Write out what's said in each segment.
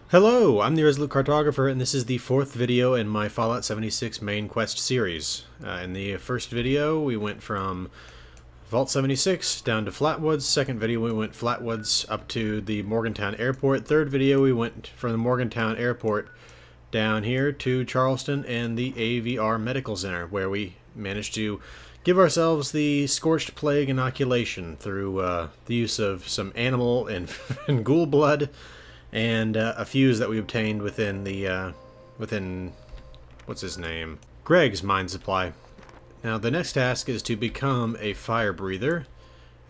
Hello, I'm the Resolute Cartographer, and this is the fourth video in my Fallout 76 main quest series. In the first video, we went from Vault 76 down to Flatwoods. Second video, we went Flatwoods up to the Morgantown Airport. Third video, we went from the Morgantown Airport down here to Charleston and the AVR Medical Center, where we managed to give ourselves the Scorched Plague inoculation through the use of some animal and, and ghoul blood, and a fuse that we obtained within the, what's his name? Greg's mine supply. Now, the next task is to become a Firebreather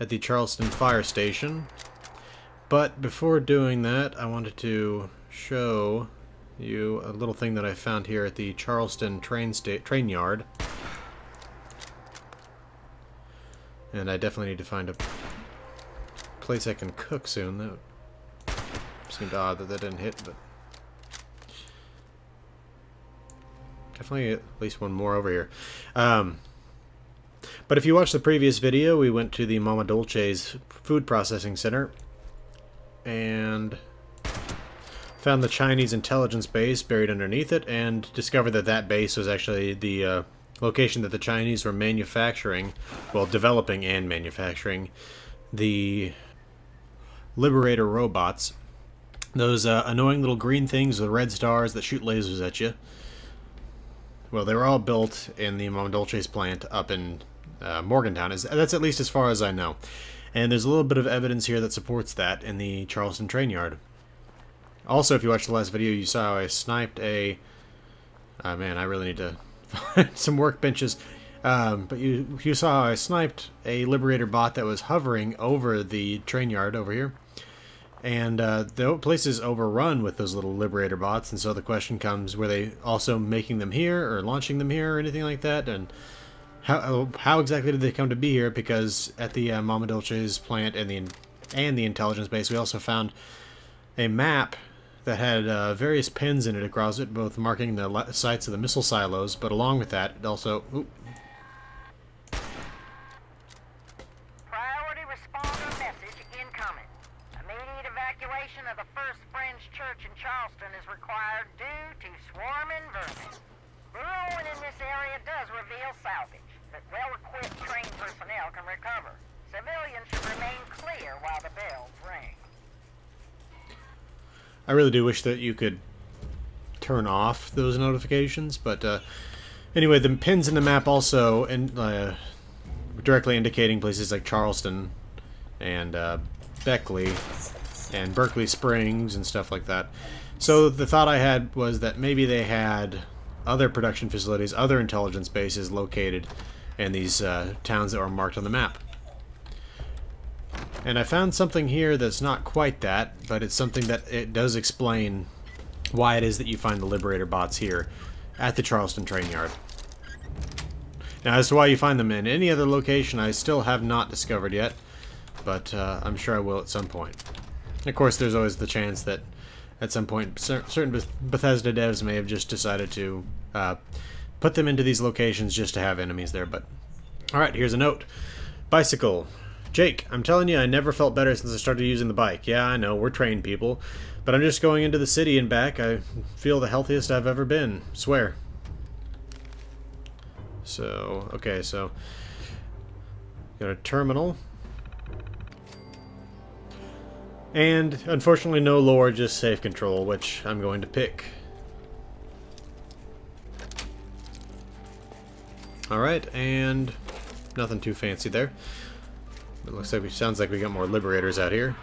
at the Charleston Fire Station. But before doing that, I wanted to show you a little thing that I found here at the Charleston train yard. And I definitely need to find a place I can cook soon. That seemed odd that didn't hit, but definitely at least one more over here. But if you watched the previous video, we went to the Mama Dolce's food processing center and found the Chinese intelligence base buried underneath it, and discovered that that base was actually the location that the Chinese were manufacturing, well, developing and manufacturing the Liberator robots. Those annoying little green things with red stars that shoot lasers at you. Well, they were all built in the Mama Dolce's plant up in Morgantown. That's at least as far as I know. And there's a little bit of evidence here that supports that in the Charleston train yard. Also, if you watched the last video, you saw how I sniped a... man, I really need to find some workbenches. But you saw how I sniped a Liberator bot that was hovering over the train yard over here. And the place is overrun with those little Liberator bots, and so the question comes, were they also making them here, or launching them here, or anything like that? And how exactly did they come to be here? Because at the Mama Dolce's plant and the intelligence base, we also found a map that had various pins in it across it, both marking the sites of the missile silos, but along with that, it also... Oop. Priority responder message incoming. Immediate evacuation of the First Friends Church in Charleston is required due to swarming vermin. Burrowing in this area does reveal salvage that well-equipped trained personnel can recover. Civilians should remain clear while the bells ring. I really do wish that you could turn off those notifications, but anyway, the pins in the map also directly indicating places like Charleston and Beckley and Berkeley Springs and stuff like that. So the thought I had was that maybe they had other production facilities, other intelligence bases located in these towns that were marked on the map. And I found something here that's not quite that, but it's something that it does explain why it is that you find the Liberator bots here at the Charleston train yard. Now, as to why you find them in any other location, I still have not discovered yet, but I'm sure I will at some point. Of course, there's always the chance that at some point certain Bethesda devs may have just decided to put them into these locations just to have enemies there. But alright, here's a note. Bicycle. Jake, I'm telling you, I never felt better since I started using the bike. Yeah, I know, we're trained people, but I'm just going into the city and back. I feel the healthiest I've ever been. Swear. So, okay, so got a terminal. And unfortunately no lore, just safe control, which I'm going to pick. Alright, and nothing too fancy there. It looks like sounds like we got more Liberators out here.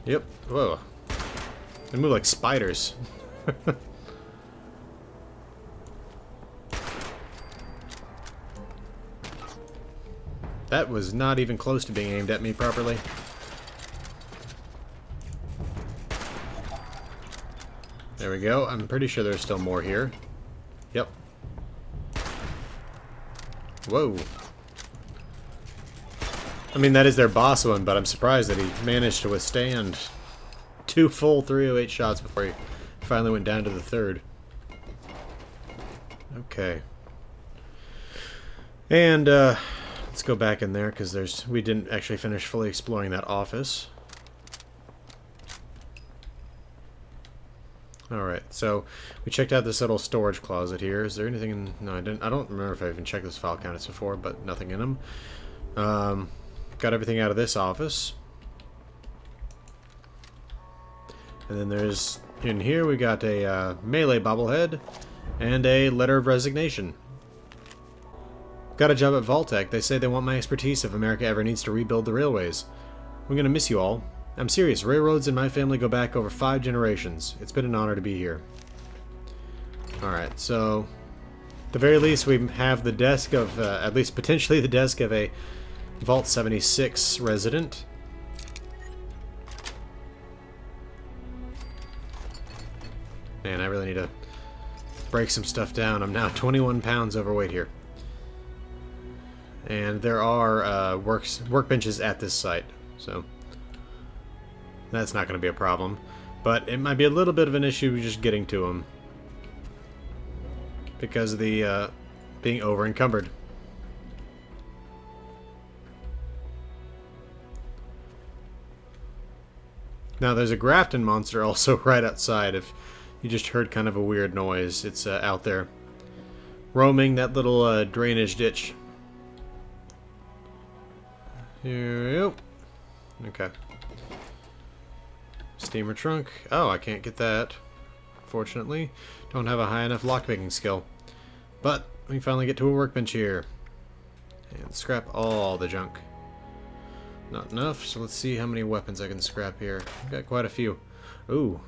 Yep. Whoa. They move like spiders. That was not even close to being aimed at me properly. There we go. I'm pretty sure there's still more here. Yep. Whoa. I mean, that is their boss one, but I'm surprised that he managed to withstand 2 full 308 shots before he finally went down to the third. Okay. And, let's go back in there, because we didn't actually finish fully exploring that office. Alright, so we checked out this little storage closet here. Is there anything in... No, I didn't. I don't remember if I even checked this file cabinets before, but nothing in them. Got everything out of this office. And then there's... In here we got a melee bobblehead and a letter of resignation. Got a job at Vaultec. They say they want my expertise if America ever needs to rebuild the railways. I'm gonna miss you all. I'm serious. Railroads in my family go back over 5 generations. It's been an honor to be here. Alright, so... At the very least, we have the desk of... at least potentially the desk of a Vault 76 resident. Man, I really need to break some stuff down. I'm now 21 pounds overweight here. And there are workbenches at this site, so... That's not going to be a problem. But it might be a little bit of an issue just getting to them. Because of the being over-encumbered. Now there's a Grafton monster also right outside. If you just heard kind of a weird noise, it's out there. Roaming that little drainage ditch. Here we go. Okay. Steamer trunk. Oh, I can't get that. Fortunately. Don't have a high enough lockpicking skill. But we finally get to a workbench here. And scrap all the junk. Not enough, so let's see how many weapons I can scrap here. I've got quite a few. Ooh.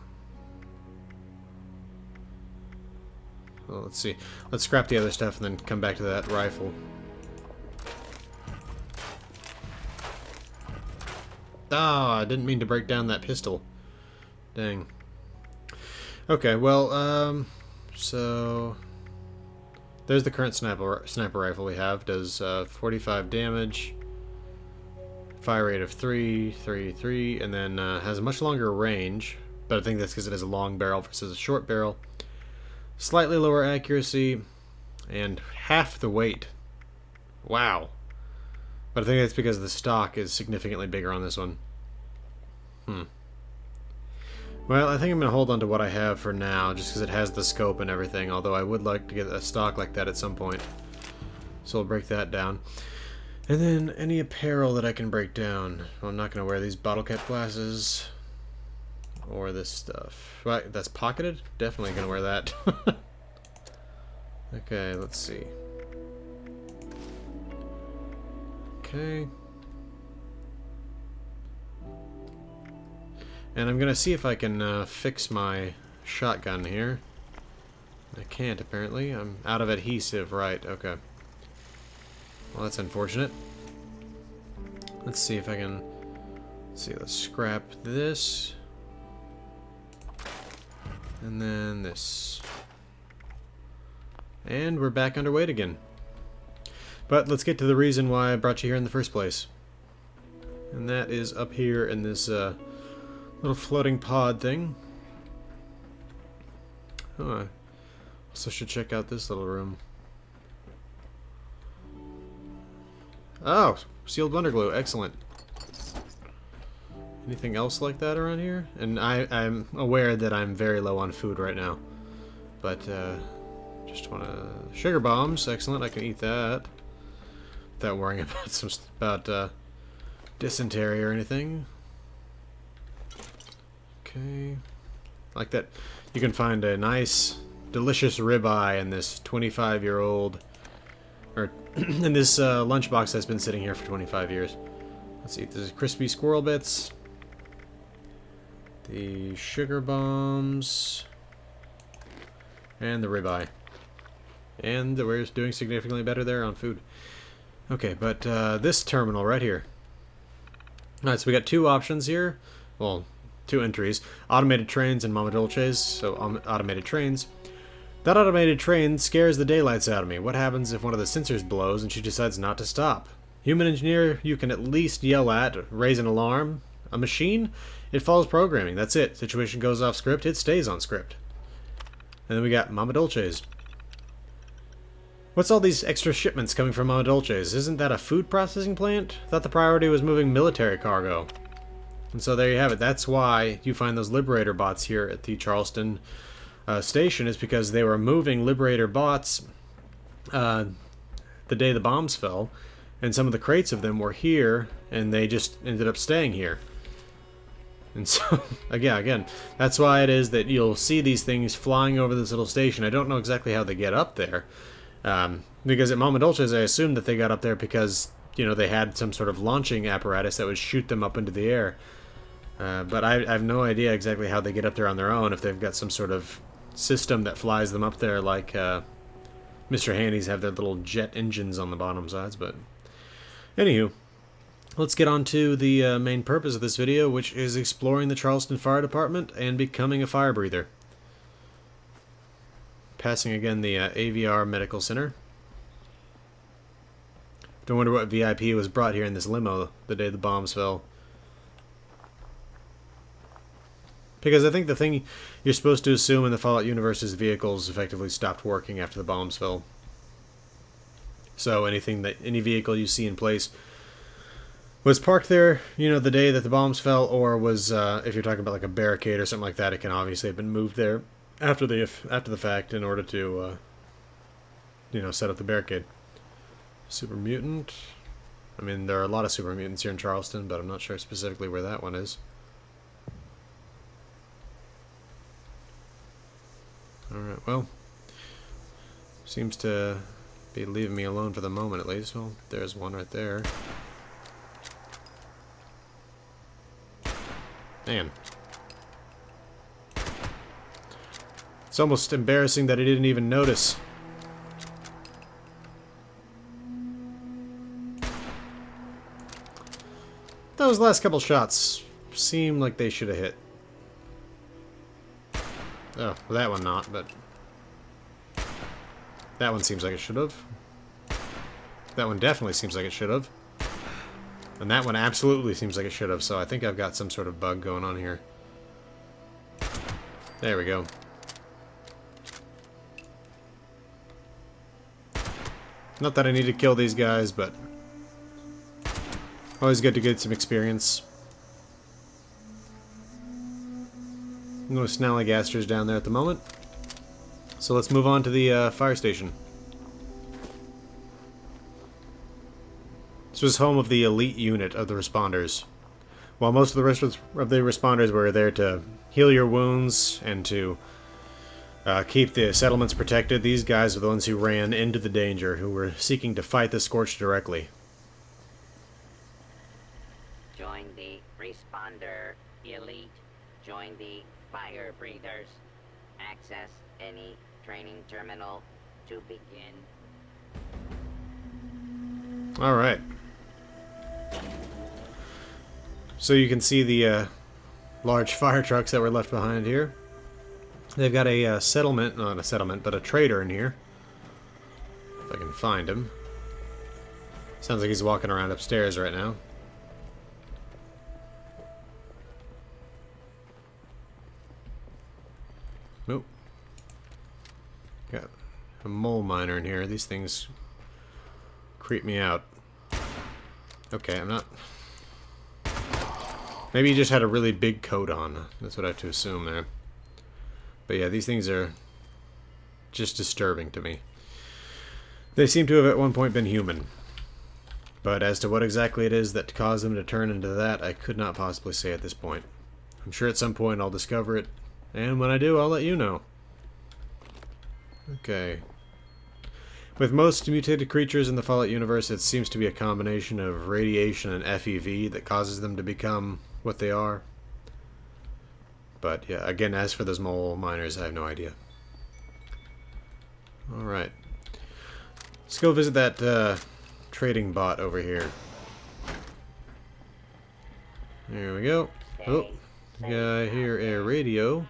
Well, let's see. Let's scrap the other stuff and then come back to that rifle. Ah, I didn't mean to break down that pistol. Dang. Okay, well, so... There's the current sniper rifle we have. Does 45 damage. Fire rate of 3, 3, 3, and then has a much longer range. But I think that's because it has a long barrel versus a short barrel. Slightly lower accuracy. And half the weight. Wow. But I think that's because the stock is significantly bigger on this one. Well, I think I'm going to hold on to what I have for now, just because it has the scope and everything, although I would like to get a stock like that at some point. So I'll break that down. And then any apparel that I can break down. Well, I'm not going to wear these bottle cap glasses. Or this stuff. Right, that's pocketed? Definitely going to wear that. Okay, let's see. Okay. And I'm going to see if I can fix my shotgun here. I can't, apparently. I'm out of adhesive, right, okay. Well, that's unfortunate. Let's see if I can... Let's see, let's scrap this. And then this. And we're back underweight again. But let's get to the reason why I brought you here in the first place. And that is up here in this little floating pod thing. Oh, I also should check out this little room. Oh, sealed underglue, excellent. Anything else like that around here? And I'm aware that I'm very low on food right now. But, just want to... Sugar bombs, excellent, I can eat that. Without worrying about dysentery or anything. Okay. Like that. You can find a nice, delicious ribeye in this 25-year-old... Or, in this lunchbox that's been sitting here for 25 years. Let's see, there's crispy squirrel bits. The sugar bombs. And the ribeye. And we're doing significantly better there on food. Okay, but this terminal right here. Alright, so we got two options here. Well, two entries. Automated trains and Mama Dolces. So, automated trains. That automated train scares the daylights out of me. What happens if one of the sensors blows and she decides not to stop? Human engineer, you can at least yell at, raise an alarm. A machine? It follows programming. That's it. Situation goes off script, it stays on script. And then we got Mama Dolces. What's all these extra shipments coming from Mama Dolces? Isn't that a food processing plant? Thought the priority was moving military cargo. And so there you have it. That's why you find those Liberator bots here at the Charleston station, is because they were moving Liberator bots the day the bombs fell, and some of the crates of them were here, and they just ended up staying here. And so, again, that's why it is that you'll see these things flying over this little station. I don't know exactly how they get up there, because at Mama Dolce's I assumed that they got up there because, you know, they had some sort of launching apparatus that would shoot them up into the air. But I have no idea exactly how they get up there on their own, if they've got some sort of system that flies them up there like Mr. Handy's have their little jet engines on the bottom sides. But anywho, let's get on to the main purpose of this video, which is exploring the Charleston Fire Department and becoming a fire breather. Passing again the AVR Medical Center. Don't wonder what VIP was brought here in this limo the day the bombs fell. Because I think the thing you're supposed to assume in the Fallout universe is vehicles effectively stopped working after the bombs fell. So any vehicle you see in place was parked there, you know, the day that the bombs fell, or was, if you're talking about like a barricade or something like that, it can obviously have been moved there after the fact in order to, you know, set up the barricade. Super mutant. I mean, there are a lot of super mutants here in Charleston, but I'm not sure specifically where that one is. Alright, well, seems to be leaving me alone for the moment at least. Well, there's one right there. Man. It's almost embarrassing that I didn't even notice. Those last couple shots seem like they should have hit. Oh, well, that one not, but that one seems like it should have. That one definitely seems like it should have. And that one absolutely seems like it should have, so I think I've got some sort of bug going on here. There we go. Not that I need to kill these guys, but always good to get some experience. No snallygasters down there at the moment. So let's move on to the fire station. This was home of the elite unit of the responders. While most of the rest of the responders were there to heal your wounds and to keep the settlements protected, these guys were the ones who ran into the danger, who were seeking to fight the Scorch directly. Join the responder elite. Join the Firebreathers. Access any training terminal to begin. Alright. So you can see the large fire trucks that were left behind here. They've got a settlement, not a settlement, but a trader in here. If I can find him. Sounds like he's walking around upstairs right now. Nope. Got a mole miner in here. These things creep me out. Okay, I'm not... Maybe he just had a really big coat on. That's what I have to assume there. But yeah, these things are just disturbing to me. They seem to have at one point been human. But as to what exactly it is that caused them to turn into that, I could not possibly say at this point. I'm sure at some point I'll discover it. And when I do, I'll let you know. Okay. With most mutated creatures in the Fallout universe, it seems to be a combination of radiation and FEV that causes them to become what they are. But yeah, again, as for those mole miners, I have no idea. Alright. Let's go visit that trading bot over here. There we go. Oh, yeah, I hear a radio.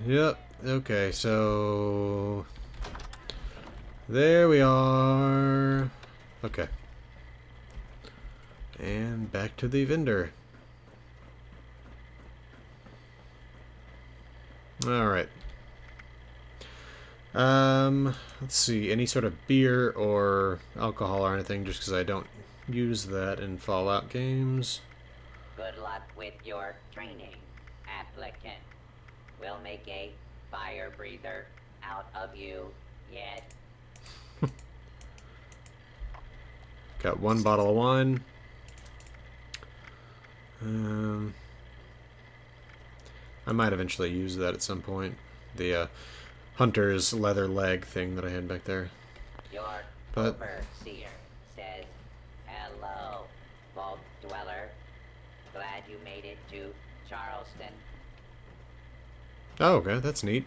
Yep, okay, so... There we are. Okay. And back to the vendor. Alright. Let's see. Any sort of beer or alcohol or anything, just because I don't use that in Fallout games. Good luck. luck with your training, applicant. We'll make a fire breather out of you yet. Got one bottle of wine. I might eventually use that at some point. The hunter's leather leg thing that I had back there. Your But overseer says, hello, vault dweller. Glad you made it to Charleston. oh, okay, that's neat.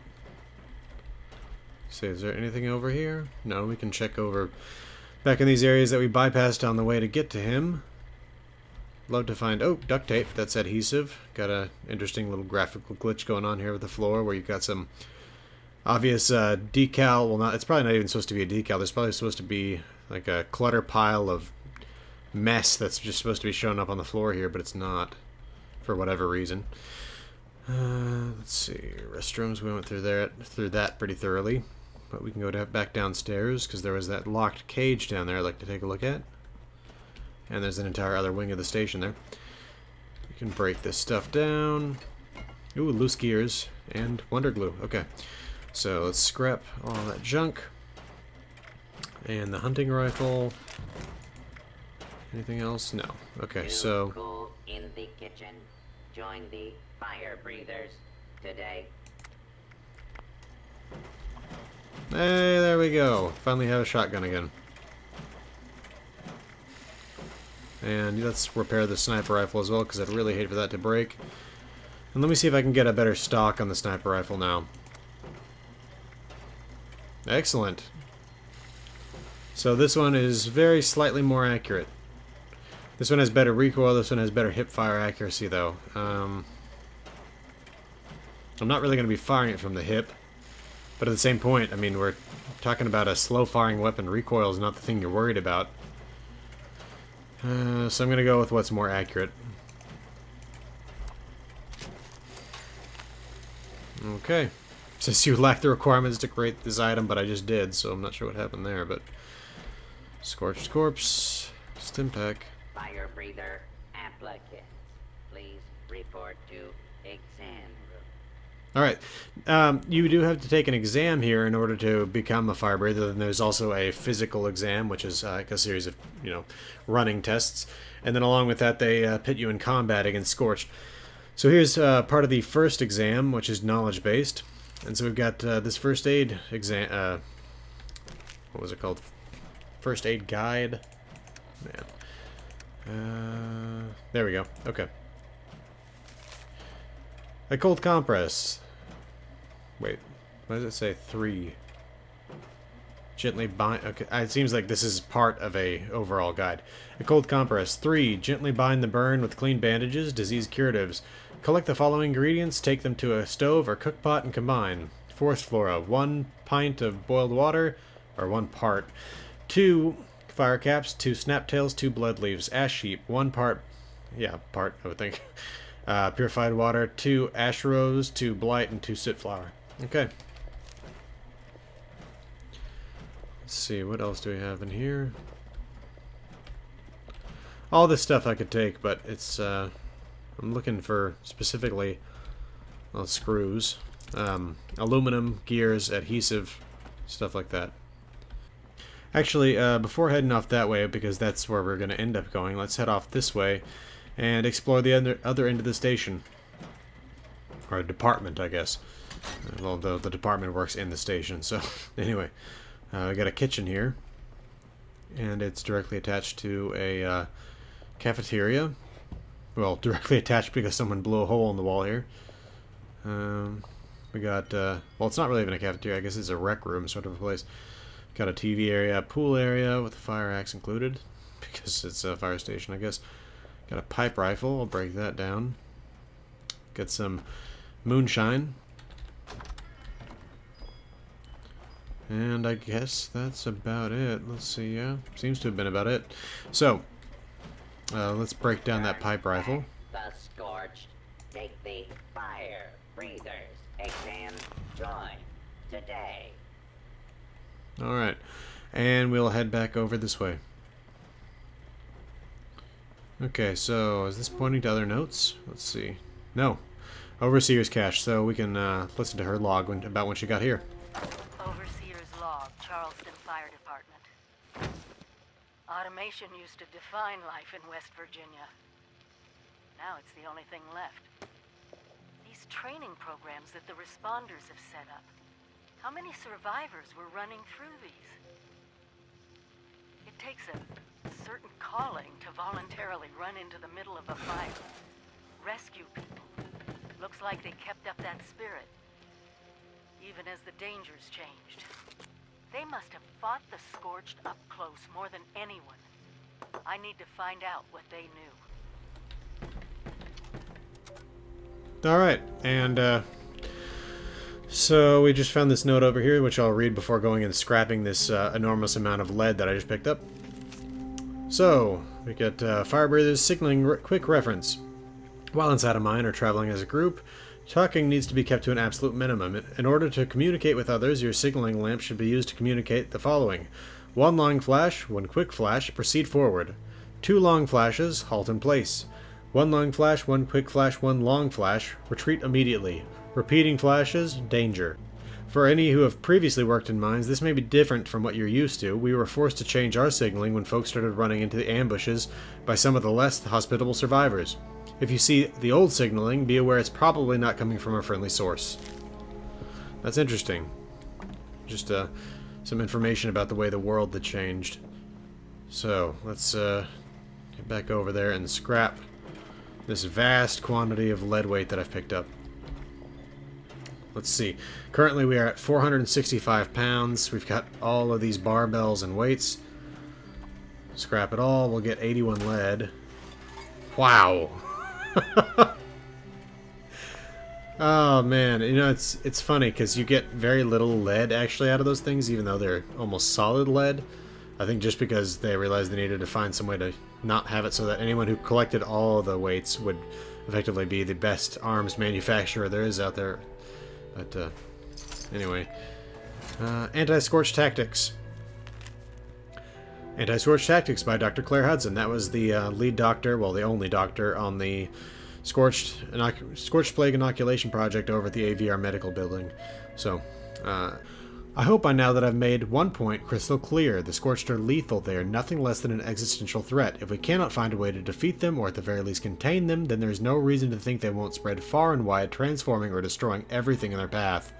See, is there anything over here? No, we can check over back in these areas that we bypassed on the way to get to him. Love to find... oh, duct tape. That's adhesive. Got a interesting little graphical glitch going on here with the floor where you've got some obvious decal. Well, not. It's probably not even supposed to be a decal. There's probably supposed to be like a clutter pile of mess that's just supposed to be showing up on the floor here, but it's not for whatever reason. Let's see. Restrooms. We went through that pretty thoroughly. But we can go back downstairs because there was that locked cage down there I'd like to take a look at. And there's an entire other wing of the station there. You can break this stuff down. Ooh, loose gears and wonder glue. Okay. So let's scrap all that junk. And the hunting rifle. Anything else? No. Okay, so... cool in the kitchen. Join the Firebreathers today. Hey, there we go. Finally have a shotgun again. And let's repair the sniper rifle as well, because I'd really hate for that to break. And let me see if I can get a better stock on the sniper rifle now. Excellent. So this one is very slightly more accurate. This one has better recoil, this one has better hip fire accuracy though. I'm not really going to be firing it from the hip. But at the same point, I mean, we're talking about a slow-firing weapon. Recoil is not the thing you're worried about. So I'm going to go with what's more accurate. Okay. Says you lack the requirements to create this item, but I just did, so I'm not sure what happened there, but... Scorched corpse. Stimpack. Firebreather applicants, please report to exam room. Alright, you do have to take an exam here in order to become a Firebreather. Then there's also a physical exam, which is like a series of, running tests. And then along with that, they pit you in combat against Scorched. So here's part of the first exam, which is knowledge-based. And so we've got this first aid exam, what was it called? First aid guide? Man. There we go. Okay. A cold compress. Wait, what does it say? 3. Gently bind... Okay, it seems like this is part of a overall guide. A cold compress. 3. Gently bind the burn with clean bandages, disease curatives. Collect the following ingredients, take them to a stove or cook pot and combine. Forest flora. 1 pint of boiled water, or 1 part. 2 fire caps, 2 snaptails, 2 blood leaves. Ash heap. 1 part... Yeah, part, I would think. Purified water, 2 ash rose, 2 blight, and 2 soot flower. Okay. Let's see, what else do we have in here? All this stuff I could take, but it's, I'm looking for specifically, well, screws, aluminum, gears, adhesive, stuff like that. Actually, before heading off that way, because that's where we're going to end up going, let's head off this way and explore the other end of the station. Or department, I guess. Well, the department works in the station, so anyway. We got a kitchen here. And it's directly attached to a cafeteria. Well, directly attached because someone blew a hole in the wall here. We got, well, it's not really even a cafeteria. I guess it's a rec room sort of a place. Got a TV area, a pool area with a fire axe included. Because it's a fire station, I guess. Got a pipe rifle. I'll break that down. Got some moonshine. And I guess that's about it. Let's see, yeah. Seems to have been about it. So, let's break down that pipe rifle. The Scorched, take the Firebreathers exam, join today. Alright. And we'll head back over this way. Okay, so is this pointing to other notes? Let's see. No. Overseer's cache, so we can listen to her log about when she got here. Overseer's log, Charleston Fire Department. Automation used to define life in West Virginia. Now it's the only thing left. These training programs that the responders have set up. How many survivors were running through these? It takes a certain calling to voluntarily run into the middle of a fire. Rescue people. Looks like they kept up that spirit, even as the dangers changed. They must have fought the Scorched up close more than anyone. I need to find out what they knew. Alright, and so we just found this note over here, which I'll read before going and scrapping this enormous amount of lead that I just picked up. So, we get Firebreathers signaling quick reference. While inside a mine or traveling as a group, talking needs to be kept to an absolute minimum. In order to communicate with others, your signaling lamp should be used to communicate the following. 1 long flash, 1 quick flash, proceed forward. 2 long flashes, halt in place. 1 long flash, 1 quick flash, 1 long flash, retreat immediately. Repeating flashes, danger. For any who have previously worked in mines, this may be different from what you're used to. We were forced to change our signaling when folks started running into the ambushes by some of the less hospitable survivors. If you see the old signaling, be aware it's probably not coming from a friendly source. That's interesting. Just some information about the way the world had changed. So, let's get back over there and scrap this vast quantity of lead weight that I've picked up. Let's see. Currently we are at 465 pounds. We've got all of these barbells and weights. Scrap it all. We'll get 81 lead. Wow. Oh man, you know, it's funny because you get very little lead actually out of those things, even though they're almost solid lead. I think just because they realized they needed to find some way to not have it so that anyone who collected all of the weights would effectively be the best arms manufacturer there is out there. But anyway, Anti-Scorch Tactics. Anti-Scorch Tactics by Dr. Claire Hudson. That was the lead doctor, well, the only doctor on the Scorched Plague Inoculation Project over at the AVR Medical Building. So, I hope by now that I've made one point crystal clear. The Scorched are lethal. They are nothing less than an existential threat. If we cannot find a way to defeat them, or at the very least contain them, then there's no reason to think they won't spread far and wide, transforming or destroying everything in their path.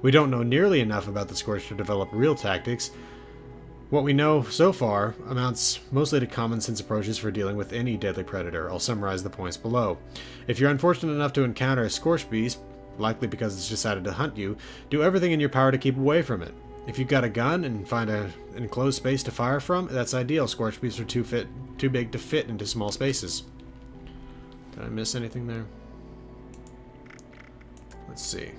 We don't know nearly enough about the Scorched to develop real tactics. What we know so far amounts mostly to common sense approaches for dealing with any deadly predator. I'll summarize the points below. If you're unfortunate enough to encounter a Scorched beast, likely because it's decided to hunt you, do everything in your power to keep away from it. If you've got a gun and find an enclosed space to fire from, that's ideal. Scorched beasts are too big to fit into small spaces. Did I miss anything there? Let's see.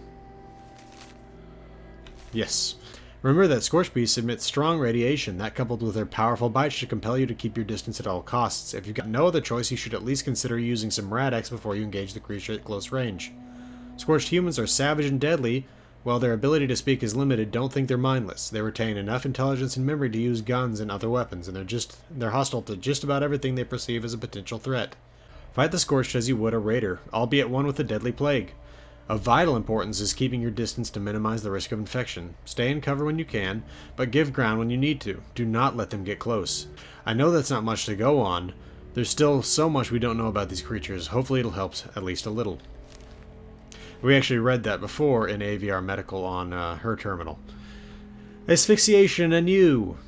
Yes. Remember that Scorched beasts emit strong radiation. That, coupled with their powerful bites, should compel you to keep your distance at all costs. If you've got no other choice, you should at least consider using some Rad-X before you engage the creature at close range. Scorched humans are savage and deadly. While their ability to speak is limited, don't think they're mindless. They retain enough intelligence and memory to use guns and other weapons, and they're hostile to just about everything they perceive as a potential threat. Fight the Scorched as you would a raider, albeit one with a deadly plague. Of vital importance is keeping your distance to minimize the risk of infection. Stay in cover when you can, but give ground when you need to. Do not let them get close. I know that's not much to go on. There's still so much we don't know about these creatures. Hopefully it'll help at least a little. We actually read that before in AVR Medical on her terminal. Asphyxiation anew.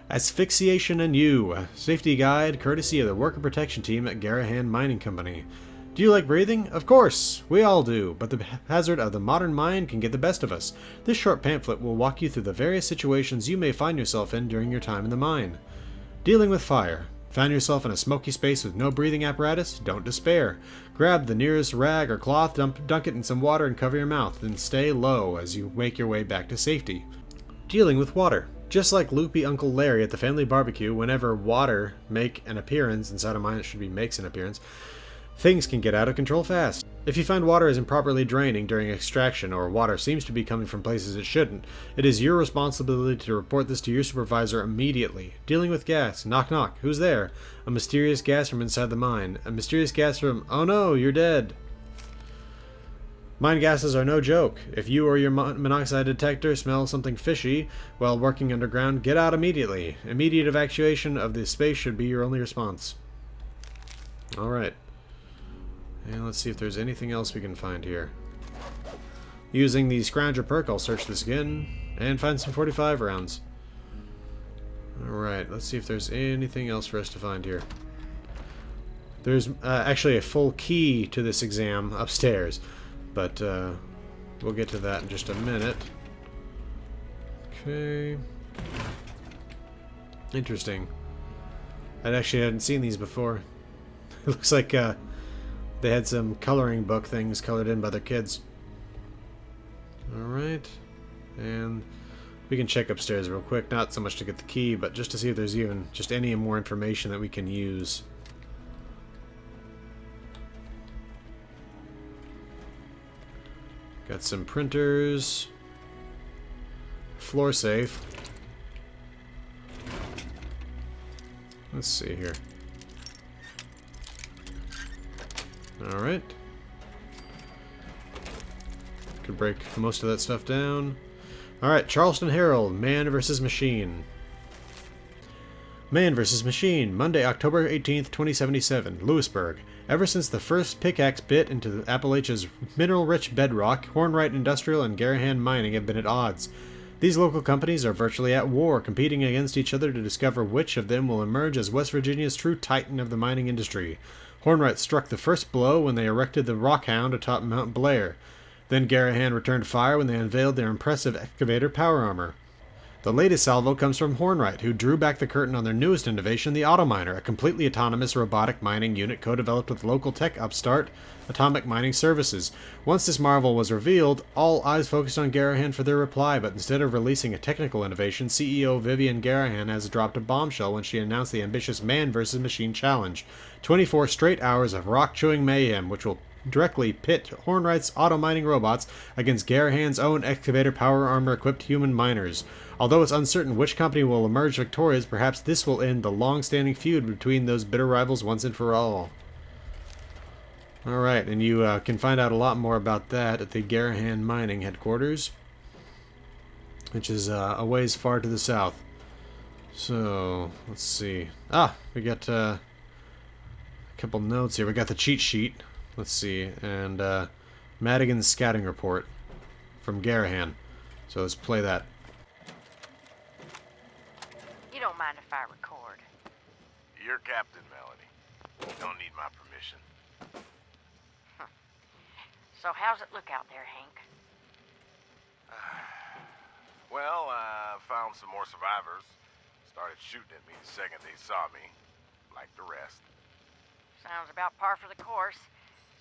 Asphyxiation anew. Safety guide courtesy of the Worker Protection Team at Garahan Mining Company. Do you like breathing? Of course, we all do, but the hazard of the modern mind can get the best of us. This short pamphlet will walk you through the various situations you may find yourself in during your time in the mine. Dealing with fire. Found yourself in a smoky space with no breathing apparatus? Don't despair. Grab the nearest rag or cloth, dunk it in some water and cover your mouth, then stay low as you make your way back to safety. Dealing with water. Just like loopy Uncle Larry at the family barbecue, whenever water make an appearance, inside a mine it should be makes an appearance, things can get out of control fast. If you find water is improperly draining during extraction, or water seems to be coming from places it shouldn't, it is your responsibility to report this to your supervisor immediately. Dealing with gas. Knock knock. Who's there? A mysterious gas from inside the mine. A mysterious gas from... Oh no, you're dead. Mine gases are no joke. If you or your monoxide detector smell something fishy while working underground, get out immediately. Immediate evacuation of the space should be your only response. Alright. And let's see if there's anything else we can find here. Using the Scrounger perk, I'll search this again and find some 45 rounds. Alright, let's see if there's anything else for us to find here. There's actually a full key to this exam upstairs, but we'll get to that in just a minute. Okay. Interesting. I actually hadn't seen these before. It looks like they had some coloring book things colored in by their kids. Alright. And we can check upstairs real quick. Not so much to get the key, but just to see if there's even just any more information that we can use. Got some printers. Floor safe. Let's see here. Alright. Could break most of that stuff down. Alright, Charleston Herald, Man vs. Machine. Man vs. Machine, Monday, October 18th, 2077, Lewisburg. Ever since the first pickaxe bit into the Appalachia's mineral-rich bedrock, Hornwright Industrial and Garahan Mining have been at odds. These local companies are virtually at war, competing against each other to discover which of them will emerge as West Virginia's true titan of the mining industry. Hornwright struck the first blow when they erected the Rockhound atop Mount Blair. Then Garahan returned fire when they unveiled their impressive excavator power armor. The latest salvo comes from Hornwright, who drew back the curtain on their newest innovation, the Autominer, a completely autonomous robotic mining unit co-developed with local tech upstart Atomic Mining Services. Once this marvel was revealed, all eyes focused on Garahan for their reply, but instead of releasing a technical innovation, CEO Vivian Garahan has dropped a bombshell when she announced the ambitious Man vs. Machine Challenge. 24 straight hours of rock-chewing mayhem, which will directly pit Hornwright's auto-mining robots against Garahan's own excavator power armor-equipped human miners. Although it's uncertain which company will emerge victorious, perhaps this will end the long-standing feud between those bitter rivals once and for all. Alright, and you can find out a lot more about that at the Garahan Mining headquarters, which is a ways far to the south. So, let's see. We got a couple notes here. We got the cheat sheet. Let's see. And Madigan's scouting report from Garahan. So let's play that. You don't mind if I record? You're Captain, Melanie. You don't need my permission. So how's it look out there, Hank? Well, I found some more survivors. Started shooting at me the second they saw me, like the rest. Sounds about par for the course.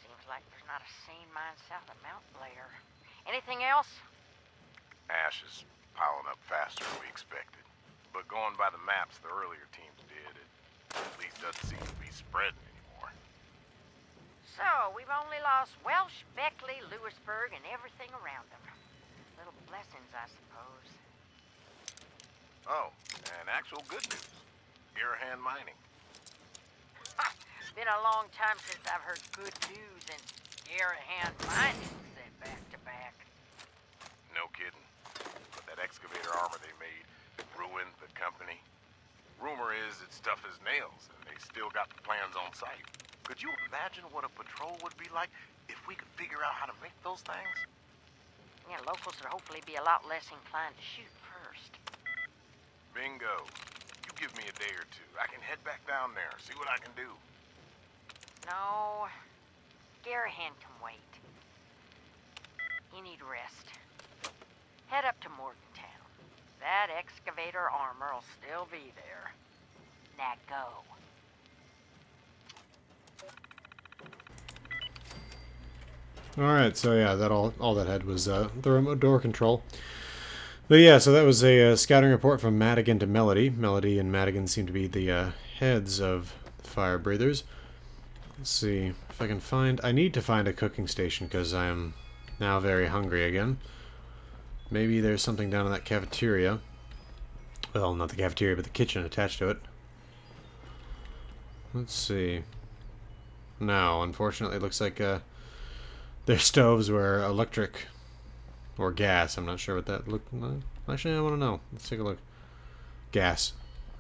Seems like there's not a sane mine south of Mount Blair. Anything else? Ash is piling up faster than we expected. But going by the maps the earlier teams did, it at least doesn't seem to be spreading anymore. So, we've only lost Welsh, Beckley, Lewisburg, and everything around them. Little blessings, I suppose. Oh, and actual good news. Garahan Mining. Been a long time since I've heard good news in Garahan Mining said back to back. No kidding. But that excavator armor they made ruined the company. Rumor is it's tough as nails, and they still got the plans on site. Could you imagine what a patrol would be like if we could figure out how to make those things? Yeah, locals would hopefully be a lot less inclined to shoot first. Bingo. You give me a day or two. I can head back down there, see what I can do. No, Garahan can wait. You need rest. Head up to Morgantown. That excavator armor'll still be there. Now go. Alright, so yeah, that all that had was the remote door control. But yeah, so that was a scouting report from Madigan to Melody. Melody and Madigan seem to be the heads of the Firebreathers. Let's see if I can find... I need to find a cooking station because I am now very hungry again. Maybe there's something down in that cafeteria. Well, not the cafeteria, but the kitchen attached to it. Let's see. No, unfortunately, it looks like their stoves were electric or gas. I'm not sure what that looked like. Actually, I want to know. Let's take a look. Gas,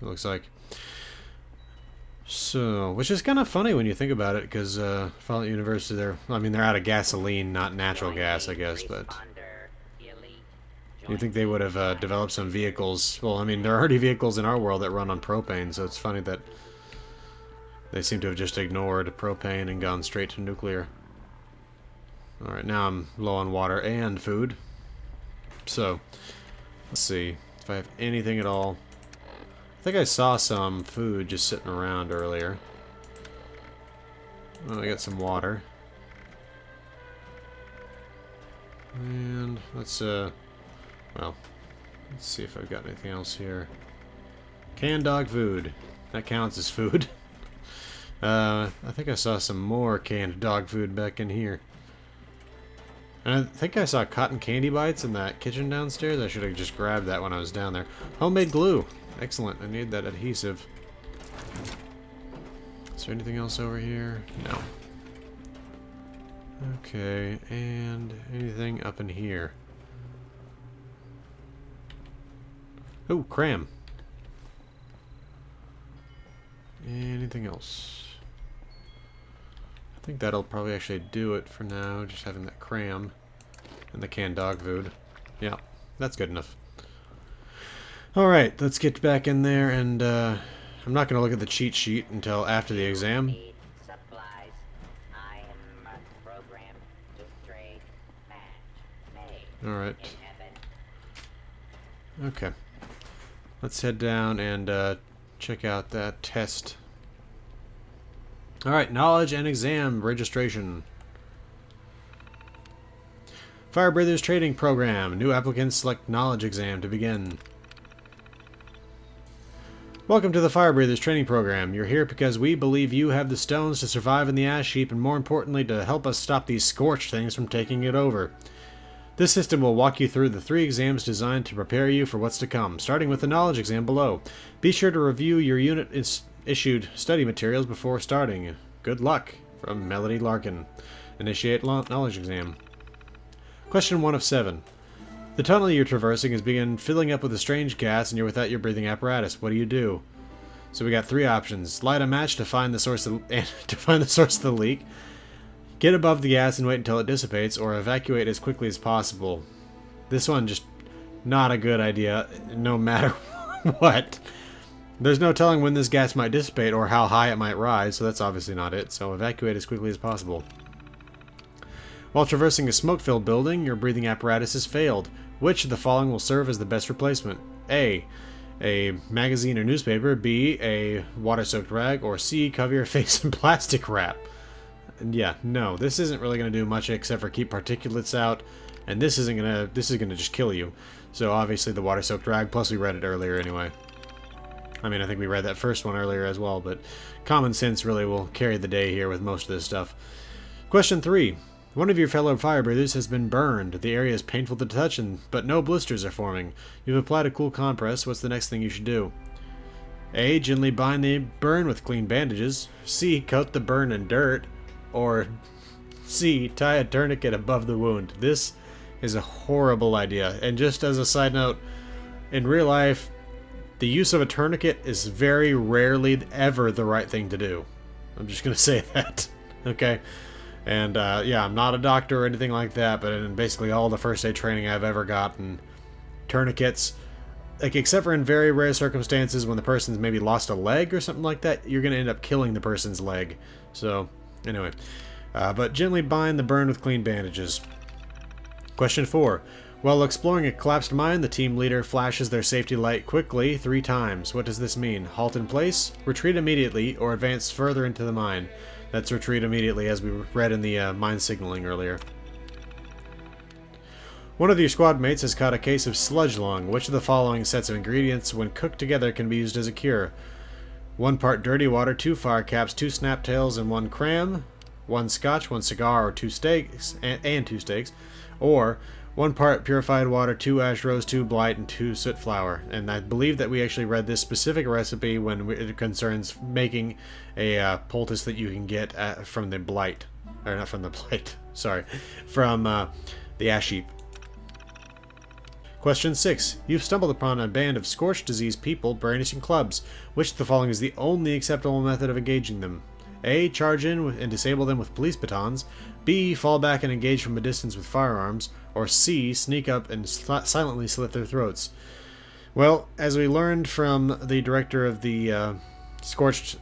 it looks like. So, which is kind of funny when you think about it, because Fallout University, they're out of gasoline, not natural gas, I guess, but you'd think they would have developed some vehicles. Well, I mean, there are already vehicles in our world that run on propane, so it's funny that they seem to have just ignored propane and gone straight to nuclear. Alright, now I'm low on water and food. So, let's see if I have anything at all. I think I saw some food just sitting around earlier. Oh, I got some water. And let's well, let's see if I've got anything else here. Canned dog food. That counts as food. I think I saw some more canned dog food back in here. And I think I saw cotton candy bites in that kitchen downstairs. I should have just grabbed that when I was down there. Homemade glue. Excellent. I need that adhesive. Is there anything else over here? No. Okay, and anything up in here? Oh, cram. Anything else? I think that'll probably actually do it for now, just having that cram and the canned dog food. Yeah, that's good enough. Alright, let's get back in there, and I'm not going to look at the cheat sheet until after the exam. Supplies. I am programmed to trade match. Alright. In heaven. Okay. Let's head down and check out that test. Alright, knowledge and exam registration. Firebreathers training program. New applicants select knowledge exam to begin. Welcome to the Firebreathers training program. You're here because we believe you have the stones to survive in the ash heap, and more importantly, to help us stop these scorched things from taking it over. This system will walk you through the 3 exams designed to prepare you for what's to come, starting with the knowledge exam below. Be sure to review your unit-issued study materials before starting. Good luck. From Melody Larkin. Initiate knowledge exam. Question 1 of 7. The tunnel you're traversing has begun filling up with a strange gas, and you're without your breathing apparatus. What do you do? So we got 3 options: light a match to find the source of the leak, get above the gas and wait until it dissipates, or evacuate as quickly as possible. This one just not a good idea, no matter what. There's no telling when this gas might dissipate or how high it might rise, so that's obviously not it. So evacuate as quickly as possible. While traversing a smoke-filled building, your breathing apparatus has failed. Which of the following will serve as the best replacement? A magazine or newspaper. B, a water-soaked rag. Or C, cover your face in plastic wrap. And yeah, no, this isn't really going to do much except for keep particulates out, and this is going to just kill you. So obviously the water-soaked rag, plus we read it earlier anyway. I mean, I think we read that first one earlier as well, but common sense really will carry the day here with most of this stuff. Question 3. One of your fellow Firebreathers has been burned. The area is painful to touch, but no blisters are forming. You've applied a cool compress. What's the next thing you should do? A, gently bind the burn with clean bandages. C, coat the burn in dirt. Or C, tie a tourniquet above the wound. This is a horrible idea. And just as a side note, in real life, the use of a tourniquet is very rarely ever the right thing to do. I'm just going to say that. Okay? And, yeah, I'm not a doctor or anything like that, but in basically all the first aid training I've ever gotten, tourniquets, like, except for in very rare circumstances when the person's maybe lost a leg or something like that, you're going to end up killing the person's leg. So, anyway. But gently bind the burn with clean bandages. Question 4. While exploring a collapsed mine, the team leader flashes their safety light quickly 3 times. What does this mean? Halt in place, retreat immediately, or advance further into the mine? That's retreat immediately, as we read in the mine signaling earlier. One of your squad mates has caught a case of sludge lung. Which of the following sets of ingredients, when cooked together, can be used as a cure? 1 part dirty water, 2 fire caps, 2 snaptails, and 1 cram, 1 scotch, 1 cigar, or 2 steaks, and 2 steaks, or 1 part purified water, 2 ash rose, 2 blight, and 2 soot flour. And I believe that we actually read this specific recipe when it concerns making a poultice that you can get from the blight. Or not from the blight, sorry. From the ash heap. Question 6. You've stumbled upon a band of scorched disease people brandishing clubs. Which of the following is the only acceptable method of engaging them? A. Charge in and disable them with police batons. B. Fall back and engage from a distance with firearms. Or C. Sneak up and silently slit their throats. Well, as we learned from the director of the Scorched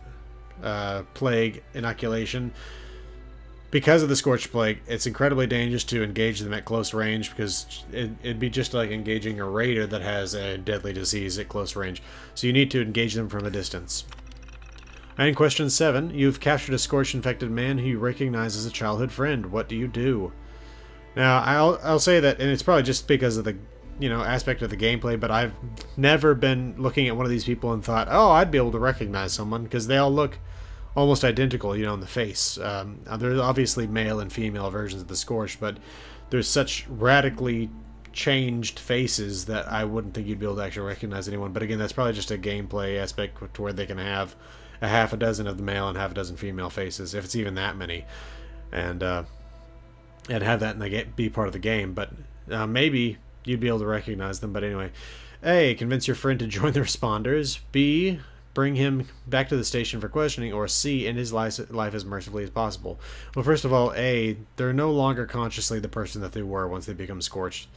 Plague inoculation, because of the Scorched Plague, it's incredibly dangerous to engage them at close range because it'd be just like engaging a raider that has a deadly disease at close range. So you need to engage them from a distance. And question 7, you've captured a scorch-infected man who you recognize as a childhood friend. What do you do? Now, I'll say that, and it's probably just because of the aspect of the gameplay, but I've never been looking at one of these people and thought, oh, I'd be able to recognize someone, because they all look almost identical, in the face. There's obviously male and female versions of the Scorch, but there's such radically changed faces that I wouldn't think you'd be able to actually recognize anyone. But again, that's probably just a gameplay aspect to where they can have a half a dozen of the male and half a dozen female faces, if it's even that many, and have that be part of the game. But maybe you'd be able to recognize them. But anyway, A, convince your friend to join the responders. B, bring him back to the station for questioning. Or C, end his life as mercifully as possible. Well, first of all, A, they're no longer consciously the person that they were once they become scorched.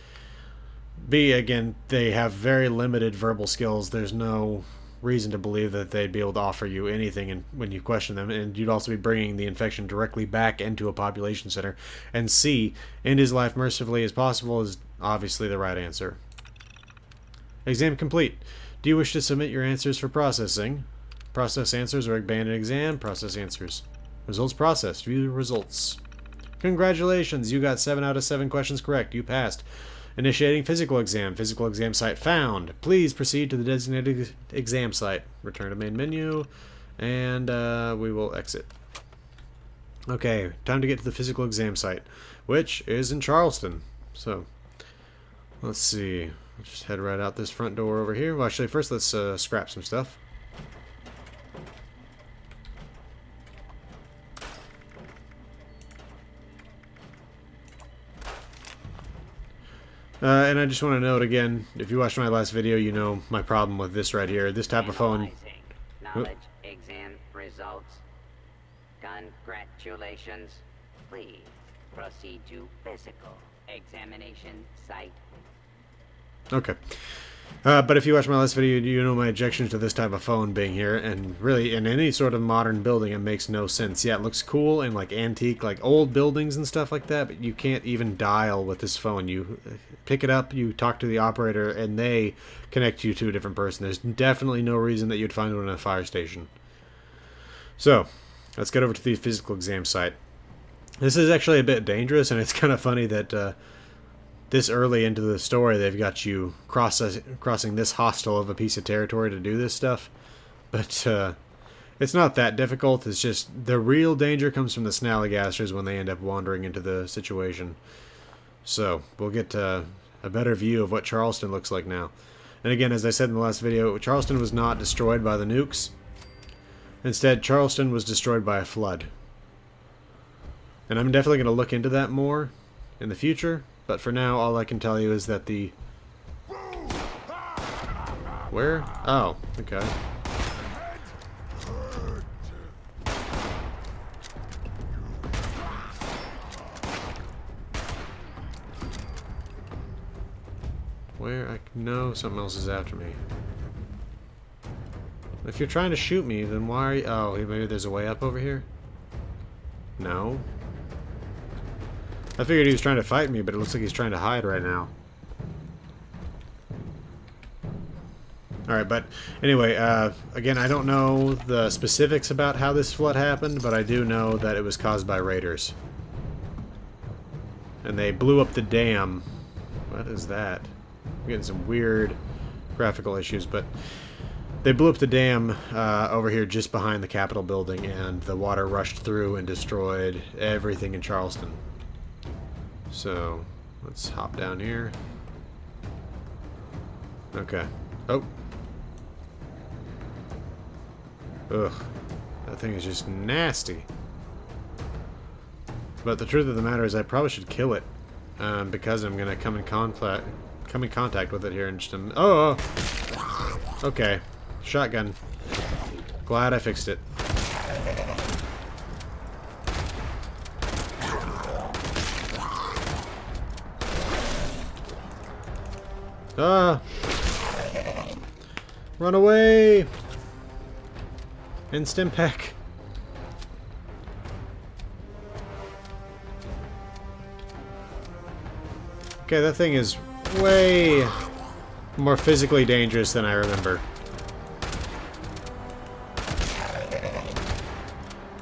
B, again, they have very limited verbal skills. There's no reason to believe that they'd be able to offer you anything when you question them, and you'd also be bringing the infection directly back into a population center. And C, end his life mercifully as possible, is obviously the right answer. Exam complete. Do you wish to submit your answers for processing? Process answers or abandon exam. Process answers. Results processed. View the results. Congratulations, you got 7 out of 7 questions correct. You passed. Initiating physical exam. Physical exam site found. Please proceed to the designated exam site. Return to main menu, and we will exit. Okay, time to get to the physical exam site, which is in Charleston. So, let's see. I'll just head right out this front door over here. Well, actually, first let's scrap some stuff. And I just want to note again, if you watched my last video, you know my problem with this right here. This type of phone. Knowledge exam results. Congratulations. Please proceed to physical examination site. Okay. But if you watch my last video, you know my objections to this type of phone being here, and really in any sort of modern building it makes no sense. Yeah, it looks cool in like antique, like old buildings and stuff like that, but you can't even dial with this phone. You pick it up, you talk to the operator, and they connect you to a different person. There's definitely no reason that you'd find one in a fire station. So, let's get over to the physical exam site. This is actually a bit dangerous, and it's kind of funny that this early into the story, they've got you crossing this hostile of a piece of territory to do this stuff. But it's not that difficult. It's just the real danger comes from the snallygasters when they end up wandering into the situation. So we'll get a better view of what Charleston looks like now. And again, as I said in the last video, Charleston was not destroyed by the nukes. Instead, Charleston was destroyed by a flood. And I'm definitely going to look into that more in the future. But for now, all I can tell you is that the... Where? Oh, okay. Where? I know something else is after me. If you're trying to shoot me, then why are you... Oh, maybe there's a way up over here? No. I figured he was trying to fight me, but it looks like he's trying to hide right now. Alright, but anyway, again, I don't know the specifics about how this flood happened, but I do know that it was caused by raiders. And they blew up the dam. What is that? I'm getting some weird graphical issues, but They blew up the dam over here just behind the Capitol building, and the water rushed through and destroyed everything in Charleston. So, let's hop down here. Okay. Oh. Ugh. That thing is just nasty. But the truth of the matter is I probably should kill it. Because I'm going to come in contact with it here in just a minute. Oh! Okay. Shotgun. Glad I fixed it. Ah! Run away! Instant pack. Okay, that thing is way more physically dangerous than I remember.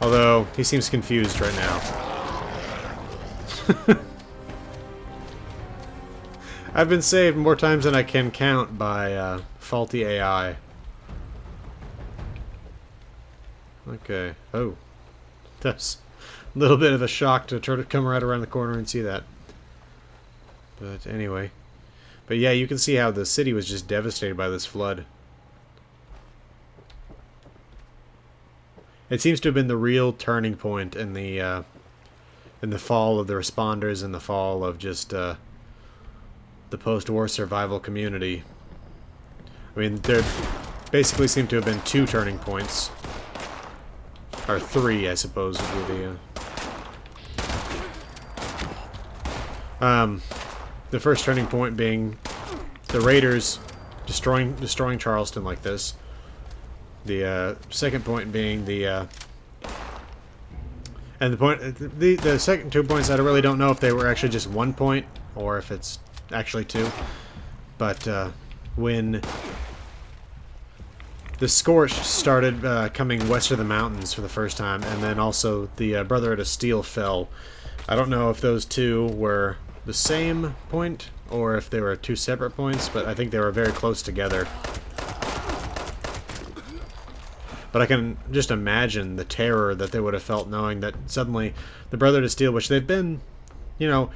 Although, he seems confused right now. I've been saved more times than I can count by faulty AI. Okay. Oh. That's a little bit of a shock to try to come right around the corner and see that. But anyway. But yeah, you can see how the city was just devastated by this flood. It seems to have been the real turning point in the fall of the responders and the fall of just the post-war survival community. I mean, there basically seem to have been two turning points. Or three, I suppose, would be the first turning point being the Raiders destroying Charleston like this. The second point being the second 2 points, I really don't know if they were actually just 1 point or if it's actually two. But when the Scorch started coming west of the mountains for the first time, and then also the Brotherhood of Steel fell. I don't know if those two were the same point or if they were two separate points, but I think they were very close together. But I can just imagine the terror that they would have felt knowing that suddenly the Brotherhood of Steel, which they've been, you know,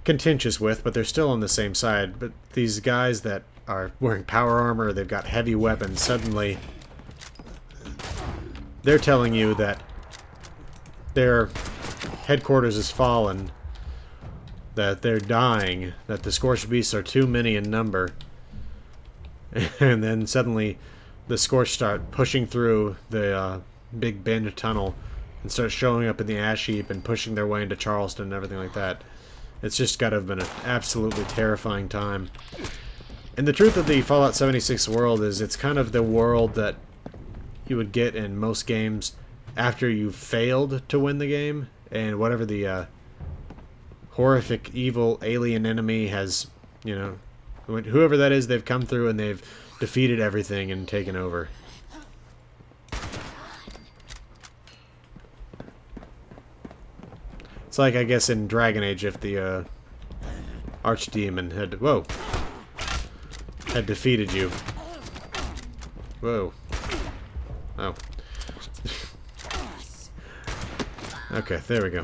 contentious with, but they're still on the same side. But these guys that are wearing power armor, they've got heavy weapons, suddenly they're telling you that their headquarters has fallen, that they're dying, that the Scorched Beasts are too many in number. And then suddenly the Scorched start pushing through the Big Bend tunnel and start showing up in the ash heap and pushing their way into Charleston and everything like that. It's just got to have been an absolutely terrifying time. And the truth of the Fallout 76 world is it's kind of the world that you would get in most games after you've failed to win the game, and whatever the horrific, evil alien enemy has, you know, whoever that is, they've come through and they've defeated everything and taken over. It's like, I guess, in Dragon Age, if the Archdemon had defeated you. Whoa. Oh. Okay, there we go.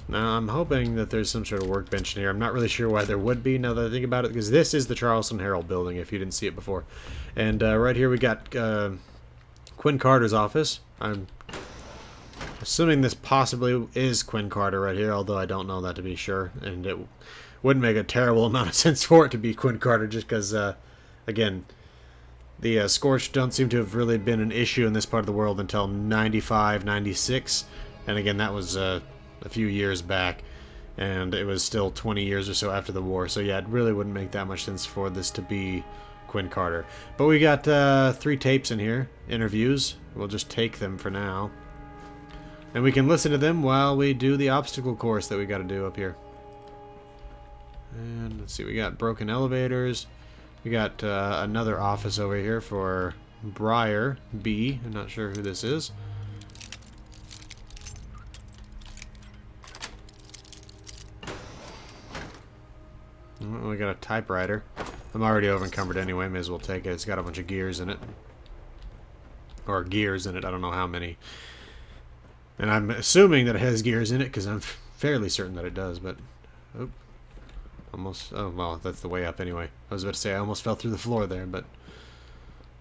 Now, I'm hoping that there's some sort of workbench in here. I'm not really sure why there would be, now that I think about it, because this is the Charleston Herald building, if you didn't see it before. And right here we got Quinn Carter's office. I'm assuming this possibly is Quinn Carter right here, although I don't know that to be sure. And it wouldn't make a terrible amount of sense for it to be Quinn Carter, just because, again, the Scorched don't seem to have really been an issue in this part of the world until 95, 96. And again, that was a few years back, and it was still 20 years or so after the war. So yeah, it really wouldn't make that much sense for this to be Quinn Carter. But we got 3 tapes in here, interviews. We'll just take them for now. And we can listen to them while we do the obstacle course that we got to do up here. And let's see, we got broken elevators. We got another office over here for Briar B. I'm not sure who this is. We got a typewriter. I'm already over encumbered anyway, may as well take it. It's got a bunch of gears in it. Or gears in it. I don't know how many. And I'm assuming that it has gears in it because I'm fairly certain that it does, but... Oh, almost... Oh, well, that's the way up anyway. I was about to say I almost fell through the floor there, but...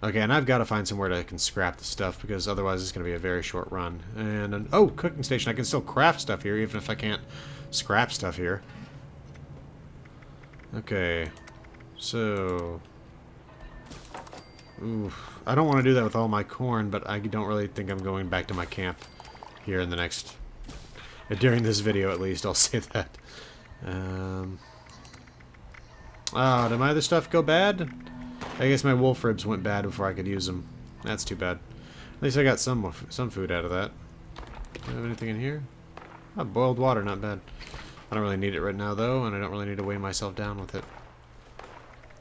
Okay, and I've got to find somewhere that I can scrap the stuff because otherwise it's going to be a very short run. And... oh, cooking station. I can still craft stuff here even if I can't scrap stuff here. Okay. So... Ooh, I don't want to do that with all my corn, but I don't really think I'm going back to my camp here in the next... during this video, at least, I'll say that. Oh, did my other stuff go bad? I guess my wolf ribs went bad before I could use them. That's too bad. At least I got some food out of that. Do I have anything in here? Oh, boiled water, not bad. I don't really need it right now, though, and I don't really need to weigh myself down with it.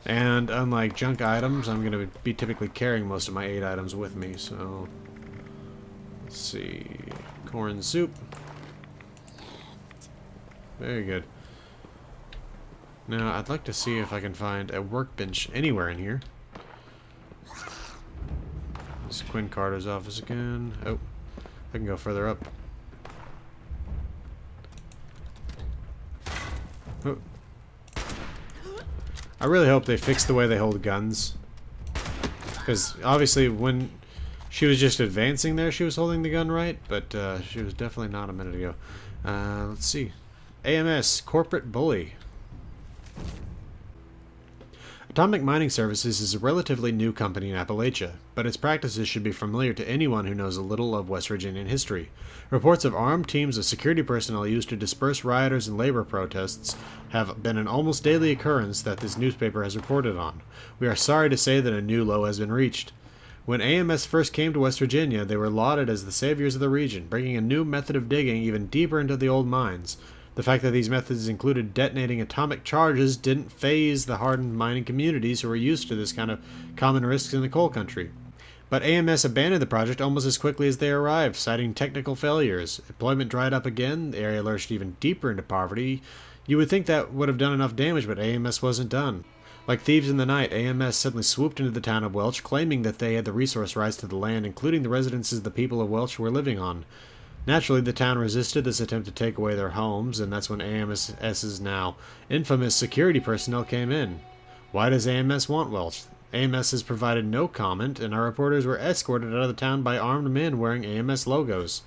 And unlike junk items, I'm going to be typically carrying most of my 8 items with me, so... Let's see... Corn soup. Very good. Now, I'd like to see if I can find a workbench anywhere in here. This is Quinn Carter's office again. Oh, I can go further up. Oh. I really hope they fix the way they hold guns. Because, obviously, when she was just advancing there, she was holding the gun right, but she was definitely not a minute ago. Let's see. AMS, Corporate Bully. Atomic Mining Services is a relatively new company in Appalachia, but its practices should be familiar to anyone who knows a little of West Virginian history. Reports of armed teams of security personnel used to disperse rioters and labor protests have been an almost daily occurrence that this newspaper has reported on. We are sorry to say that a new low has been reached. When AMS first came to West Virginia, they were lauded as the saviors of the region, bringing a new method of digging even deeper into the old mines. The fact that these methods included detonating atomic charges didn't faze the hardened mining communities who were used to this kind of common risks in the coal country. But AMS abandoned the project almost as quickly as they arrived, citing technical failures. Employment dried up again, the area lurched even deeper into poverty. You would think that would have done enough damage, but AMS wasn't done. Like thieves in the night, AMS suddenly swooped into the town of Welch, claiming that they had the resource rights to the land, including the residences the people of Welch were living on. Naturally, the town resisted this attempt to take away their homes, and that's when AMS's now infamous security personnel came in. Why does AMS want Welch? AMS has provided no comment, and our reporters were escorted out of the town by armed men wearing AMS logos.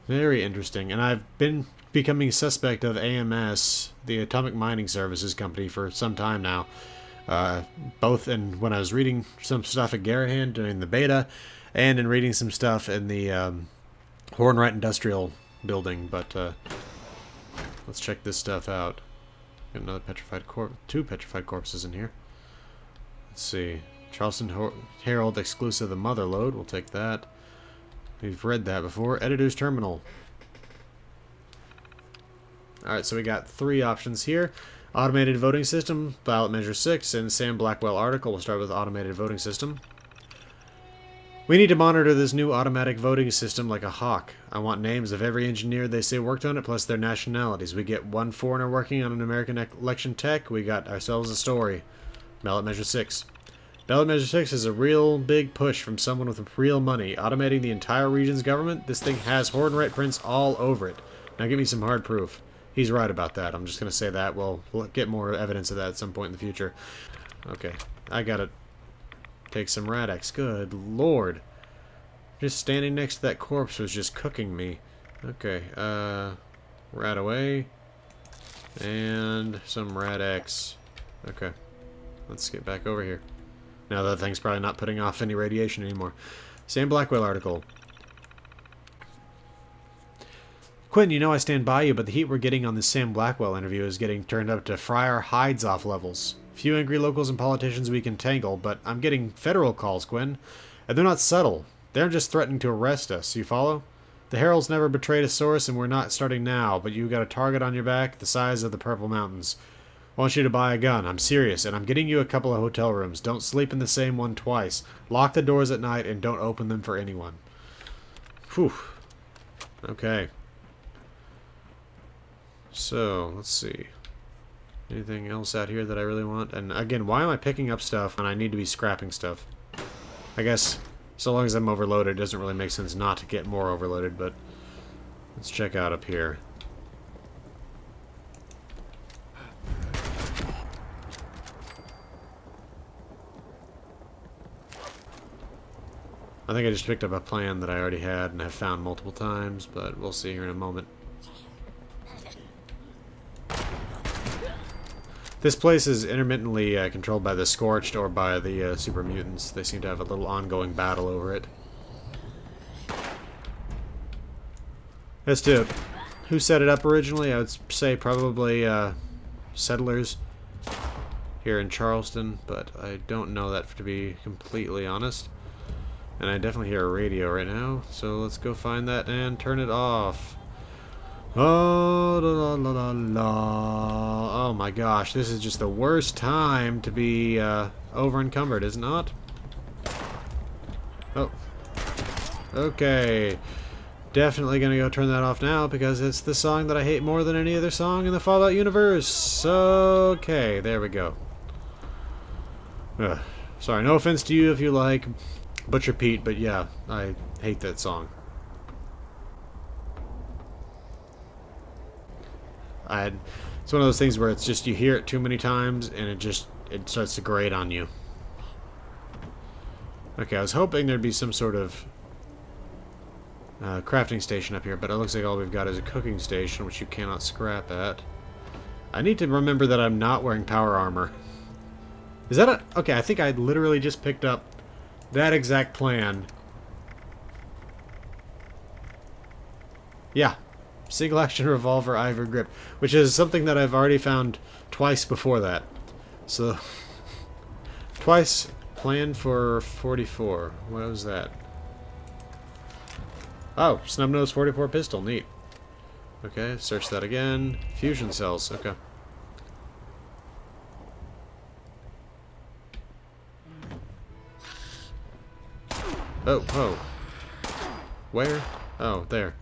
Very interesting, and I've been becoming suspect of AMS, the Atomic Mining Services Company, for some time now. Both when I was reading some stuff at Garahan during the beta, and in reading some stuff in the... Hornwright Industrial Building, but let's check this stuff out. Got another petrified two petrified corpses in here. Let's see. Charleston Herald exclusive The Mother Lode. We'll take that. We've read that before. Editor's Terminal. Alright, so we got 3 options here. Automated voting system, ballot measure 6, and Sam Blackwell article. We'll start with automated voting system. We need to monitor this new automatic voting system like a hawk. I want names of every engineer they say worked on it, plus their nationalities. We get one foreigner working on an American election tech, we got ourselves a story. Ballot measure 6. Ballot measure 6 is a real big push from someone with real money. Automating the entire region's government, this thing has Hornwright prints all over it. Now give me some hard proof. He's right about that. I'm just going to say that. We'll get more evidence of that at some point in the future. Okay, I got it. Take some Rad-X. Good lord. Just standing next to that corpse was just cooking me. Okay, Rad away. And some Rad-X. Okay. Let's get back over here. Now that thing's probably not putting off any radiation anymore. Sam Blackwell article. Quinn, you know I stand by you, but the heat we're getting on this Sam Blackwell interview is getting turned up to fry our hides off levels. Few angry locals and politicians we can tangle, but I'm getting federal calls, Quinn. And they're not subtle. They're just threatening to arrest us, you follow? The Herald's never betrayed a source, and we're not starting now, but you got a target on your back the size of the Purple Mountains. I want you to buy a gun. I'm serious, and I'm getting you a couple of hotel rooms. Don't sleep in the same one twice. Lock the doors at night, and don't open them for anyone. Whew. Okay. So, let's see. Anything else out here that I really want? And again, why am I picking up stuff when I need to be scrapping stuff? I guess So long as I'm overloaded, it doesn't really make sense not to get more overloaded, but let's check out up here. I think I just picked up a plan that I already had and have found multiple times, but we'll see here in a moment. This place is intermittently controlled by the Scorched or by the Super Mutants. They seem to have a little ongoing battle over it. As to who set it up originally, I would say probably settlers here in Charleston, but I don't know that to be completely honest. And I definitely hear a radio right now, so let's go find that and turn it off. Oh, la, la, la, la. Oh my gosh, this is just the worst time to be over encumbered, is it not? Oh. Okay. Definitely gonna go turn that off now because it's the song that I hate more than any other song in the Fallout universe. Okay, there we go. Ugh. Sorry, no offense to you if you like Butcher Pete, but yeah, I hate that song. It's one of those things where it's just you hear it too many times and it starts to grate on you. Okay, I was hoping there'd be some sort of crafting station up here, but it looks like all we've got is a cooking station, which you cannot scrap at. I need to remember that I'm not wearing power armor. Is that a... Okay, I think I literally just picked up that exact plan. Yeah. Single action revolver, ivory grip, which is something that I've already found twice before that. So, twice planned for 44. What was that? Oh, snub-nose 44 pistol. Neat. Okay, search that again. Fusion cells. Okay. Oh, oh. Where? Oh, there.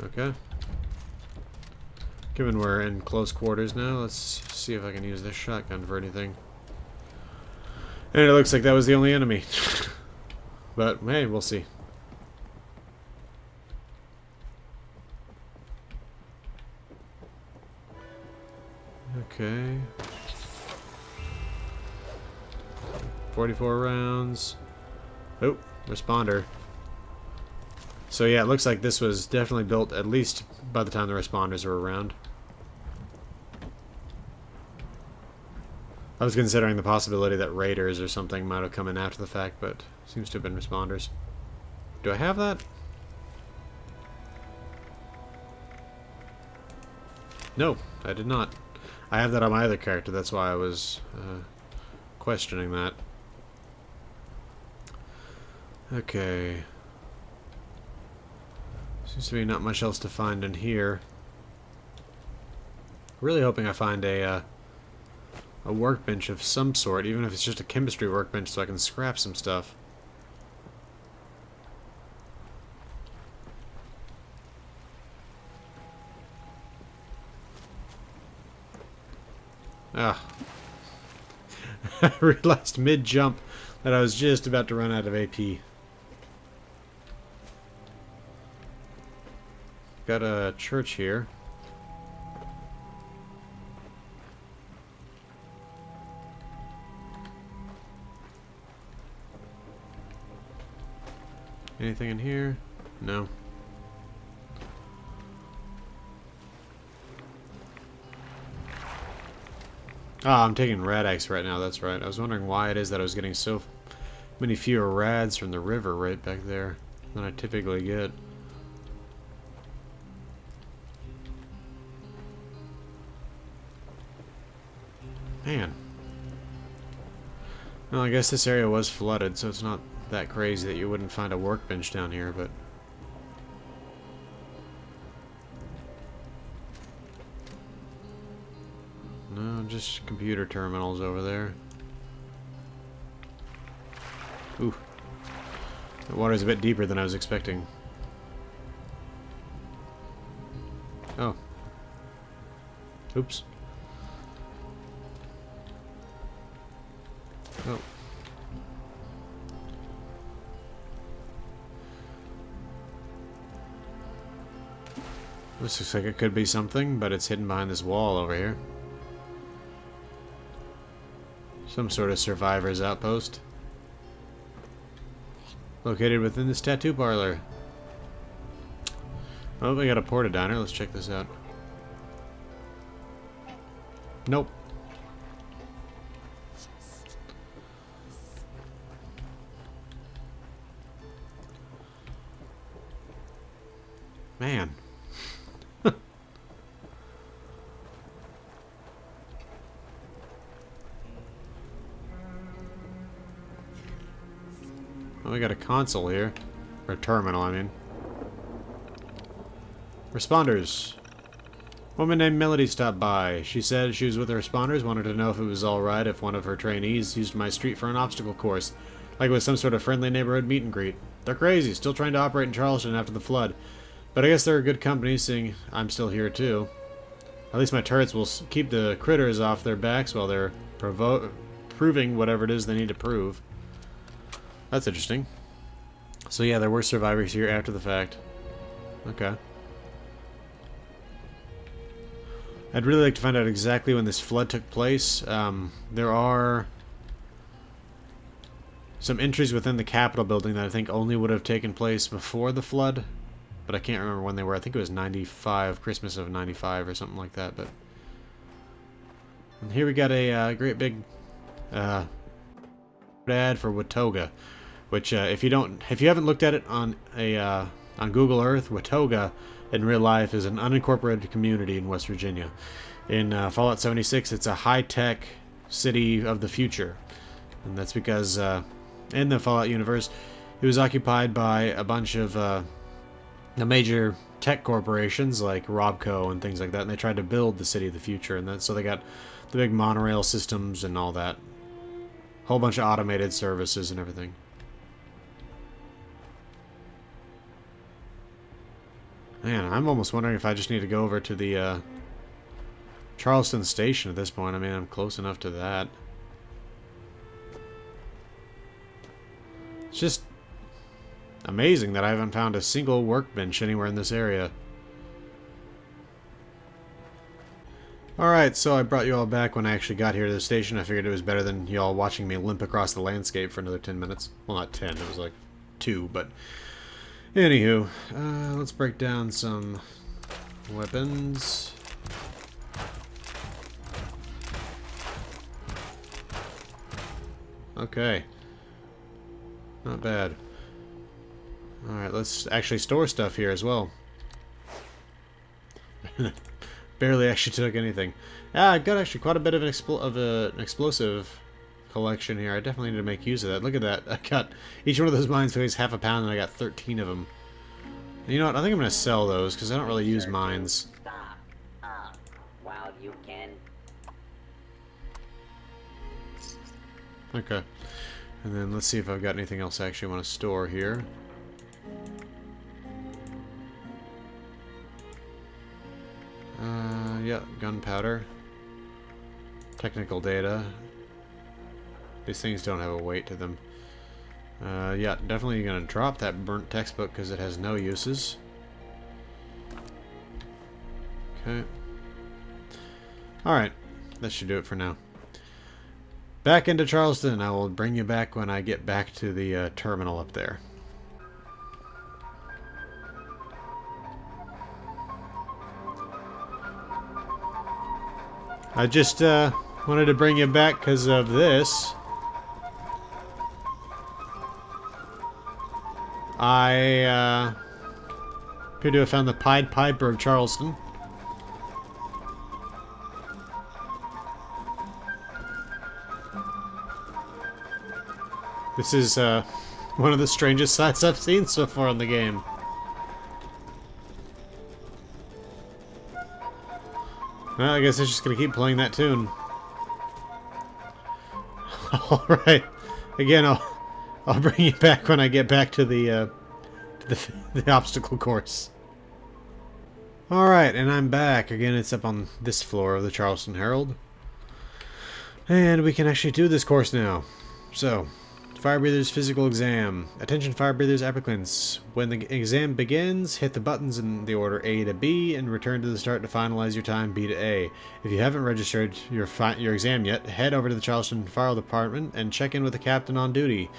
Okay. Given we're in close quarters now, let's see if I can use this shotgun for anything. And it looks like that was the only enemy. But, hey, we'll see. Okay. 44 rounds. Oh, responder. So yeah, it looks like this was definitely built at least by the time the responders were around. I was considering the possibility that raiders or something might have come in after the fact, but seems to have been responders. Do I have that? No, I did not. I have that on my other character, that's why I was questioning that. Okay. Seems to be not much else to find in here. Really hoping I find a workbench of some sort, even if it's just a chemistry workbench so I can scrap some stuff. Ah. I realized mid-jump that I was just about to run out of AP. Got a church here. Anything in here? No. Ah, I'm taking Rad-X right now, that's right. I was wondering why it is that I was getting so many fewer rads from the river right back there than I typically get. Man. Well, I guess this area was flooded, so it's not that crazy that you wouldn't find a workbench down here, but... No, just computer terminals over there. Ooh. The water's a bit deeper than I was expecting. Oh. Oops. Oh. This looks like it could be something, but it's hidden behind this wall over here. Some sort of survivor's outpost. Located within this tattoo parlor. Oh, we got a porta diner. Let's check this out. Nope. Man. Well, we got a console here. Or a terminal, I mean. Responders. Woman named Melody stopped by. She said she was with the responders, wanted to know if it was alright if one of her trainees used my street for an obstacle course. Like it was some sort of friendly neighborhood meet and greet. They're crazy, still trying to operate in Charleston after the flood. But I guess they're a good company, seeing I'm still here too. At least my turrets will keep the critters off their backs while they're proving whatever it is they need to prove. That's interesting. So yeah, there were survivors here after the fact. Okay. I'd really like to find out exactly when this flood took place. There are some entries within the Capitol building that I think only would have taken place before the flood. But I can't remember when they were. I think it was 95, Christmas of 95 or something like that. But and here we got a great big ad for Watoga, which if you haven't looked at it on Google Earth, Watoga in real life is an unincorporated community in West Virginia. In Fallout 76, it's a high-tech city of the future, and that's because in the Fallout universe, it was occupied by a bunch of the major tech corporations like Robco and things like that, and they tried to build the city of the future, and so they got the big monorail systems and all that. Whole bunch of automated services and everything. Man, I'm almost wondering if I just need to go over to the Charleston station at this point. I mean, I'm close enough to that. It's just amazing that I haven't found a single workbench anywhere in this area. Alright, so I brought you all back when I actually got here to the station. I figured it was better than you all watching me limp across the landscape for another 10 minutes. Well, not 10, it was like 2, but... Anywho, let's break down some weapons. Okay. Not bad. Alright, let's actually store stuff here as well. Barely actually took anything. Yeah, I've got actually quite a bit of an explosive collection here. I definitely need to make use of that. Look at that. I got each one of those mines weighs half a pound, and I got 13 of them. You know what? I think I'm going to sell those because I don't really use mines. Stop while you can. Okay. And then let's see if I've got anything else I actually want to store here. Yeah, gunpowder. Technical data. These things don't have a weight to them. Yeah, definitely gonna drop that burnt textbook because it has no uses. Okay. Alright, that should do it for now. Back into Charleston. I will bring you back when I get back to the terminal up there. I just wanted to bring you back because of this. I appear to have found the Pied Piper of Charleston. This is one of the strangest sights I've seen so far in the game. Well, I guess I'm just gonna keep playing that tune. Alright. Again, I'll bring you back when I get back to the obstacle course. Alright, and I'm back. Again, it's up on this floor of the Charleston Herald. And we can actually do this course now. So, Firebreather's physical exam. Attention Firebreather's applicants. When the exam begins, hit the buttons in the order A to B and return to the start to finalize your time B to A. If you haven't registered your exam yet, head over to the Charleston Fire Department and check in with the captain on duty,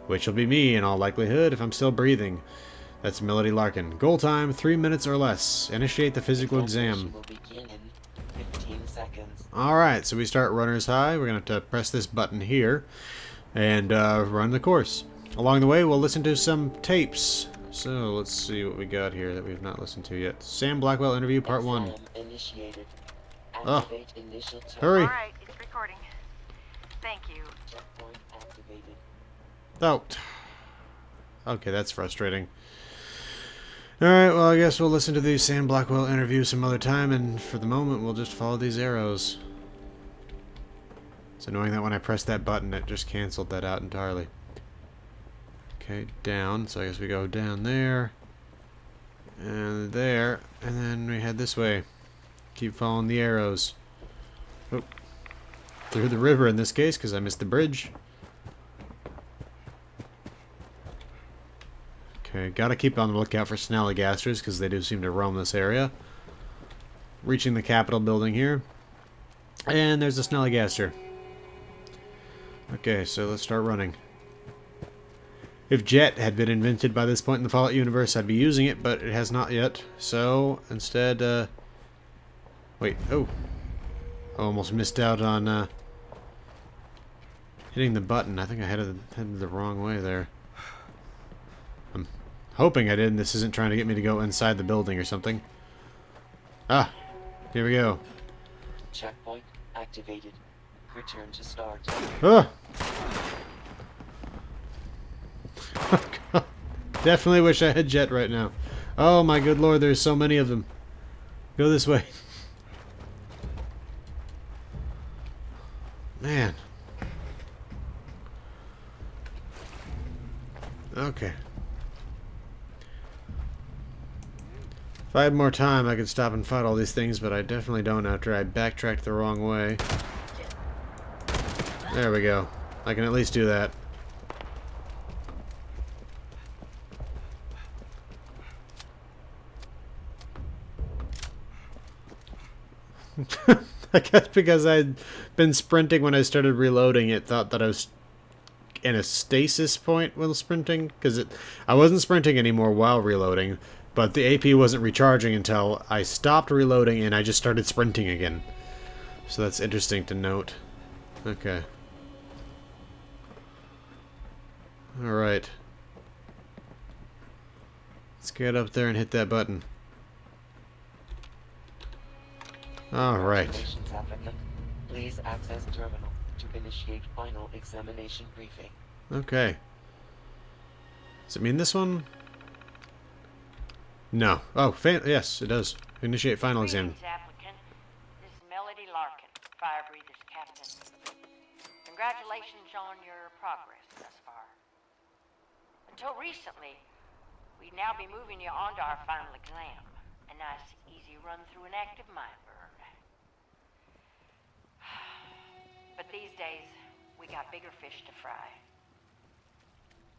which will be me in all likelihood if I'm still breathing. That's Melody Larkin. Goal time, 3 minutes or less. Initiate the physical exam. Will begin in 15 seconds. Alright, so we start runner's high. We're going to have to press this button here and run the course. Along the way, we'll listen to some tapes. So, let's see what we got here that we've not listened to yet. Sam Blackwell interview, part 1. Initiated. Oh, Activate initial tone. hurry. Alright, it's recording. Thank you. Checkpoint activated. Oh. Okay, that's frustrating. Alright, well, I guess we'll listen to the Sam Blackwell interview some other time, and for the moment, we'll just follow these arrows. It's annoying that when I pressed that button, it just canceled that out entirely. Okay, down, so I guess we go down there, and there, and then we head this way. Keep following the arrows. Oh. Through the river in this case, because I missed the bridge. Okay, gotta keep on the lookout for snallygasters, because they do seem to roam this area. Reaching the Capitol building here. And there's a snallygaster. Okay, so let's start running. If Jet had been invented by this point in the Fallout universe, I'd be using it, but it has not yet. So, instead, wait, oh. I almost missed out on, hitting the button. I think I headed the wrong way there. I'm hoping I didn't. This isn't trying to get me to go inside the building or something. Ah, here we go. Checkpoint activated. Return to start. Ah! Definitely wish I had Jet right now. Oh my good lord, there's so many of them. Go this way. Man. Okay. If I had more time, I could stop and fight all these things, but I definitely don't after I backtracked the wrong way. There we go. I can at least do that. I guess because I'd been sprinting when I started reloading, it thought that I was in a stasis point while sprinting, because I wasn't sprinting anymore while reloading, but the AP wasn't recharging until I stopped reloading and I just started sprinting again. So that's interesting to note. Okay. Alright. Let's get up there and hit that button. Alright. Congratulations, applicant. Please access terminal to initiate final examination briefing. Okay. Does it mean this one? No. Oh, yes, it does. Initiate final exam. Greetings, applicant. This is Melody Larkin, Firebreathers captain. Congratulations on your progress thus far. Until recently, we'd now be moving you on to our final exam. A nice, easy run through an active mine burn. But these days, we got bigger fish to fry.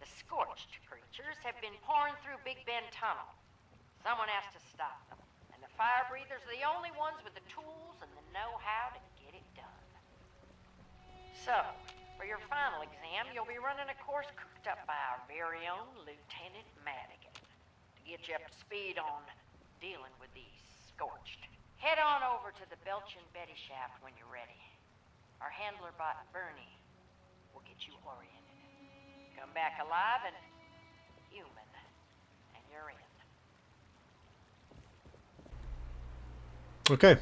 The scorched creatures have been pouring through Big Bend Tunnel. Someone has to stop them, and the Firebreathers are the only ones with the tools and the know-how to get it done. So, for your final exam, you'll be running a course cooked up by our very own Lieutenant Madigan to get you up to speed on dealing with these scorched. Head on over to the Belch and Betty shaft when you're ready. Our handler bot, Bernie, will get you oriented. Come back alive and human, and you're in. Okay.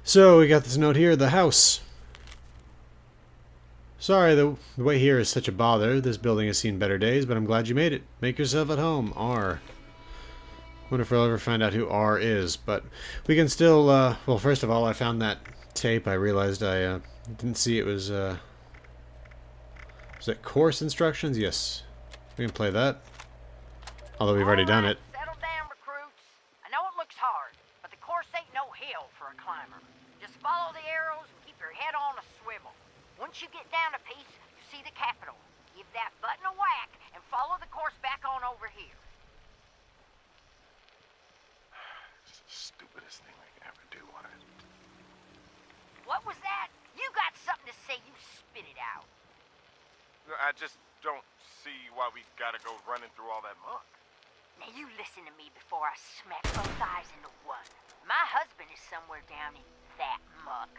So, we got this note here, the house. Sorry, the way here is such a bother. This building has seen better days, but I'm glad you made it. Make yourself at home, R. Wonder if we'll ever find out who R is, but we can still, well, first of all, I found that tape. I realized I didn't see it was it course instructions? Yes. We can play that. Although we've already done it. Settle down, recruits. I know it looks hard, but the course ain't no hell for a climber. Just follow the arrows and keep your head on a swivel. Once you get down a piece, you see the Capitol. Give that button a whack and follow the course back on over here. It's the stupidest thing I can ever do, what? What was that? You got something to say, you spit it out. I just don't see why we gotta go running through all that muck. Now you listen to me before I smack both eyes into one. My husband is somewhere down in that muck.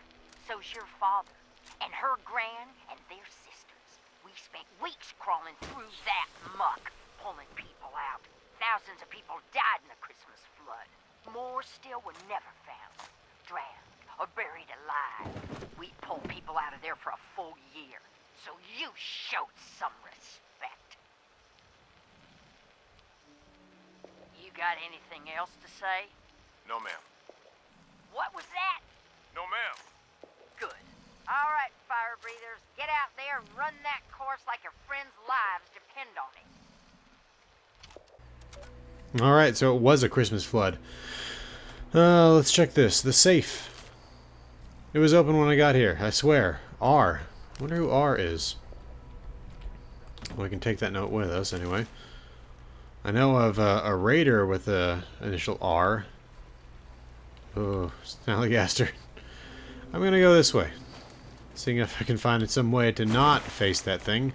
So's your father, and her gran, and their sisters. We spent weeks crawling through that muck, pulling people out. Thousands of people died in the Christmas flood. More still were never found, drowned, or buried alive. We pulled people out of there for a full year, so you showed some respect. You got anything else to say? No, ma'am. What was that? No, ma'am. Good. All right, Firebreathers, get out there and run that course like your friends' lives depend on it. Alright, so it was a Christmas flood. Let's check this. The safe. It was open when I got here, I swear. R. I wonder who R is. Well, we can take that note with us, anyway. I know of a raider with the initial R. Oh, Snallygaster. I'm gonna go this way. Seeing if I can find some way to not face that thing.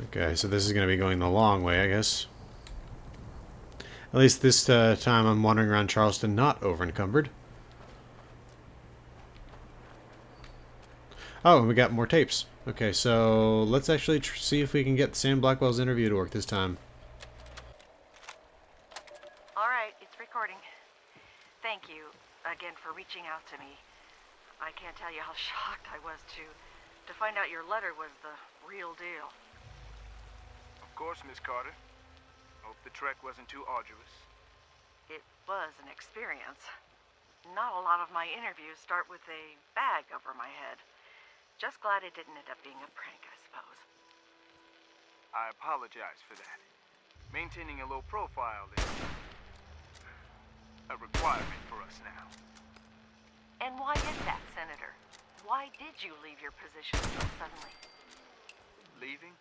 Okay, so this is gonna be going the long way, I guess. At least this time I'm wandering around Charleston not over-encumbered. Oh, and we got more tapes. Okay, so let's actually see if we can get Sam Blackwell's interview to work this time. All right, it's recording. Thank you again for reaching out to me. I can't tell you how shocked I was to find out your letter was the real deal. Of course, Miss Carter. Hope the trek wasn't too arduous. It was an experience. Not a lot of my interviews start with a bag over my head. Just glad it didn't end up being a prank, I suppose. I apologize for that. Maintaining a low profile is a requirement for us now. And why is that, Senator? Why did you leave your position so suddenly? Leaving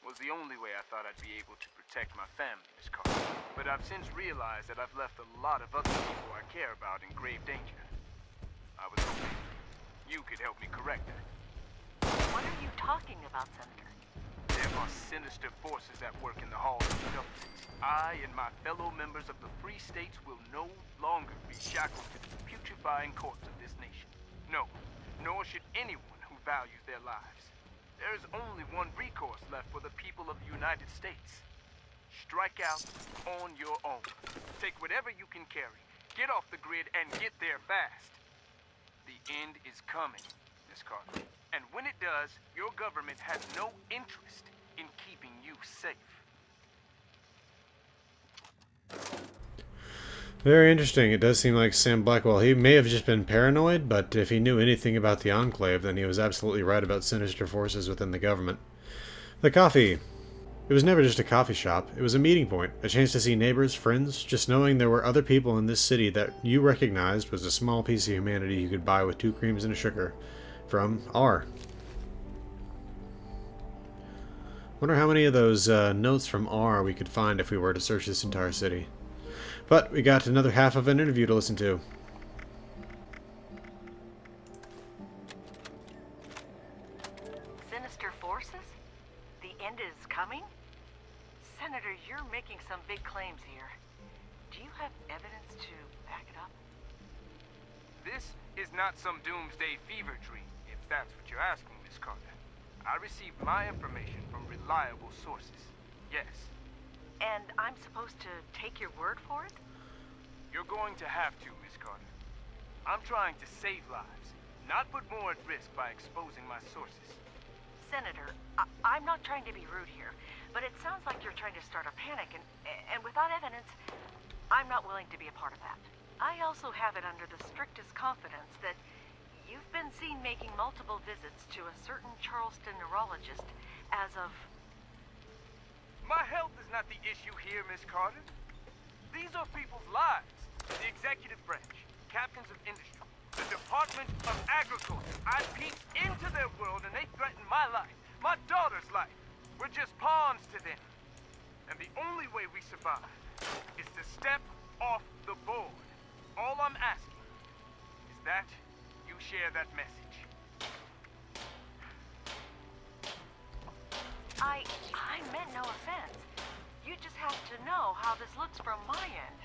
was the only way I thought I'd be able to protect my family, Miss Carter. But I've since realized that I've left a lot of other people I care about in grave danger. I was hoping you could help me correct that. What are you talking about, Senator? There are sinister forces at work in the halls of the government. I and my fellow members of the free states will no longer be shackled to the putrefying courts of this nation. No, nor should anyone who values their lives. There is only one recourse left for the people of the United States. Strike out on your own. Take whatever you can carry, get off the grid, and get there fast. The end is coming, Miss Carter. And when it does, your government has no interest in keeping you safe. Very interesting. It does seem like Sam Blackwell, he may have just been paranoid, but if he knew anything about the Enclave, then he was absolutely right about sinister forces within the government. The coffee. It was never just a coffee shop. It was a meeting point, a chance to see neighbors, friends. Just knowing there were other people in this city that you recognized was a small piece of humanity you could buy with 2 creams and a sugar. From R. Wonder how many of those notes from R we could find if we were to search this entire city. But we got another half of an interview to listen to. Sinister forces? The end is coming? Senator, you're making some big claims here. Do you have evidence to back it up? This is not some doomsday fever dream, if that's what you're asking, Miss Carter. I received my information from reliable sources. Yes. And I'm supposed to take your word for it? You're going to have to, Miss Carter. I'm trying to save lives, not put more at risk by exposing my sources. Senator, I'm not trying to be rude here, but it sounds like you're trying to start a panic, and without evidence, I'm not willing to be a part of that. I also have it under the strictest confidence that you've been seen making multiple visits to a certain Charleston neurologist as of... My health is not the issue here, Miss Carter. These are people's lives. The executive branch, captains of industry, the Department of Agriculture. I peeked into their world and they threatened my life. My daughter's life. We're just pawns to them. And the only way we survive is to step off the board. All I'm asking is that you share that message. I meant no offense. You just have to know how this looks from my end.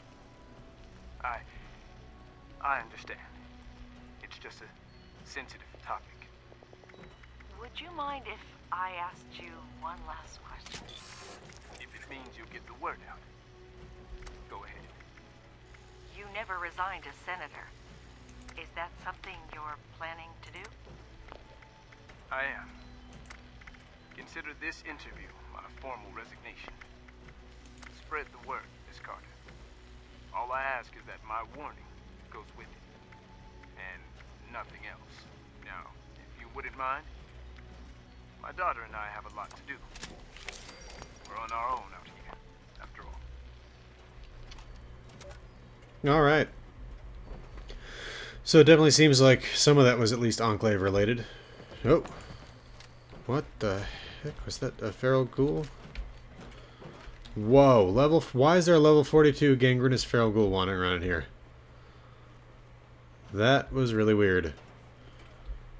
I understand. It's just a sensitive topic. Would you mind if I asked you one last question? If it means you'll get the word out. Go ahead. You never resigned as senator. Is that something you're planning to do? I am. Consider this interview my formal resignation. Spread the word, Miss Carter. All I ask is that my warning goes with it. And nothing else. Now, if you wouldn't mind, my daughter and I have a lot to do. We're on our own out here, after all. Alright. So it definitely seems like some of that was at least Enclave related. Oh. What the heck was that? A feral ghoul? Whoa, why is there a level 42 gangrenous feral ghoul wandering around here? That was really weird.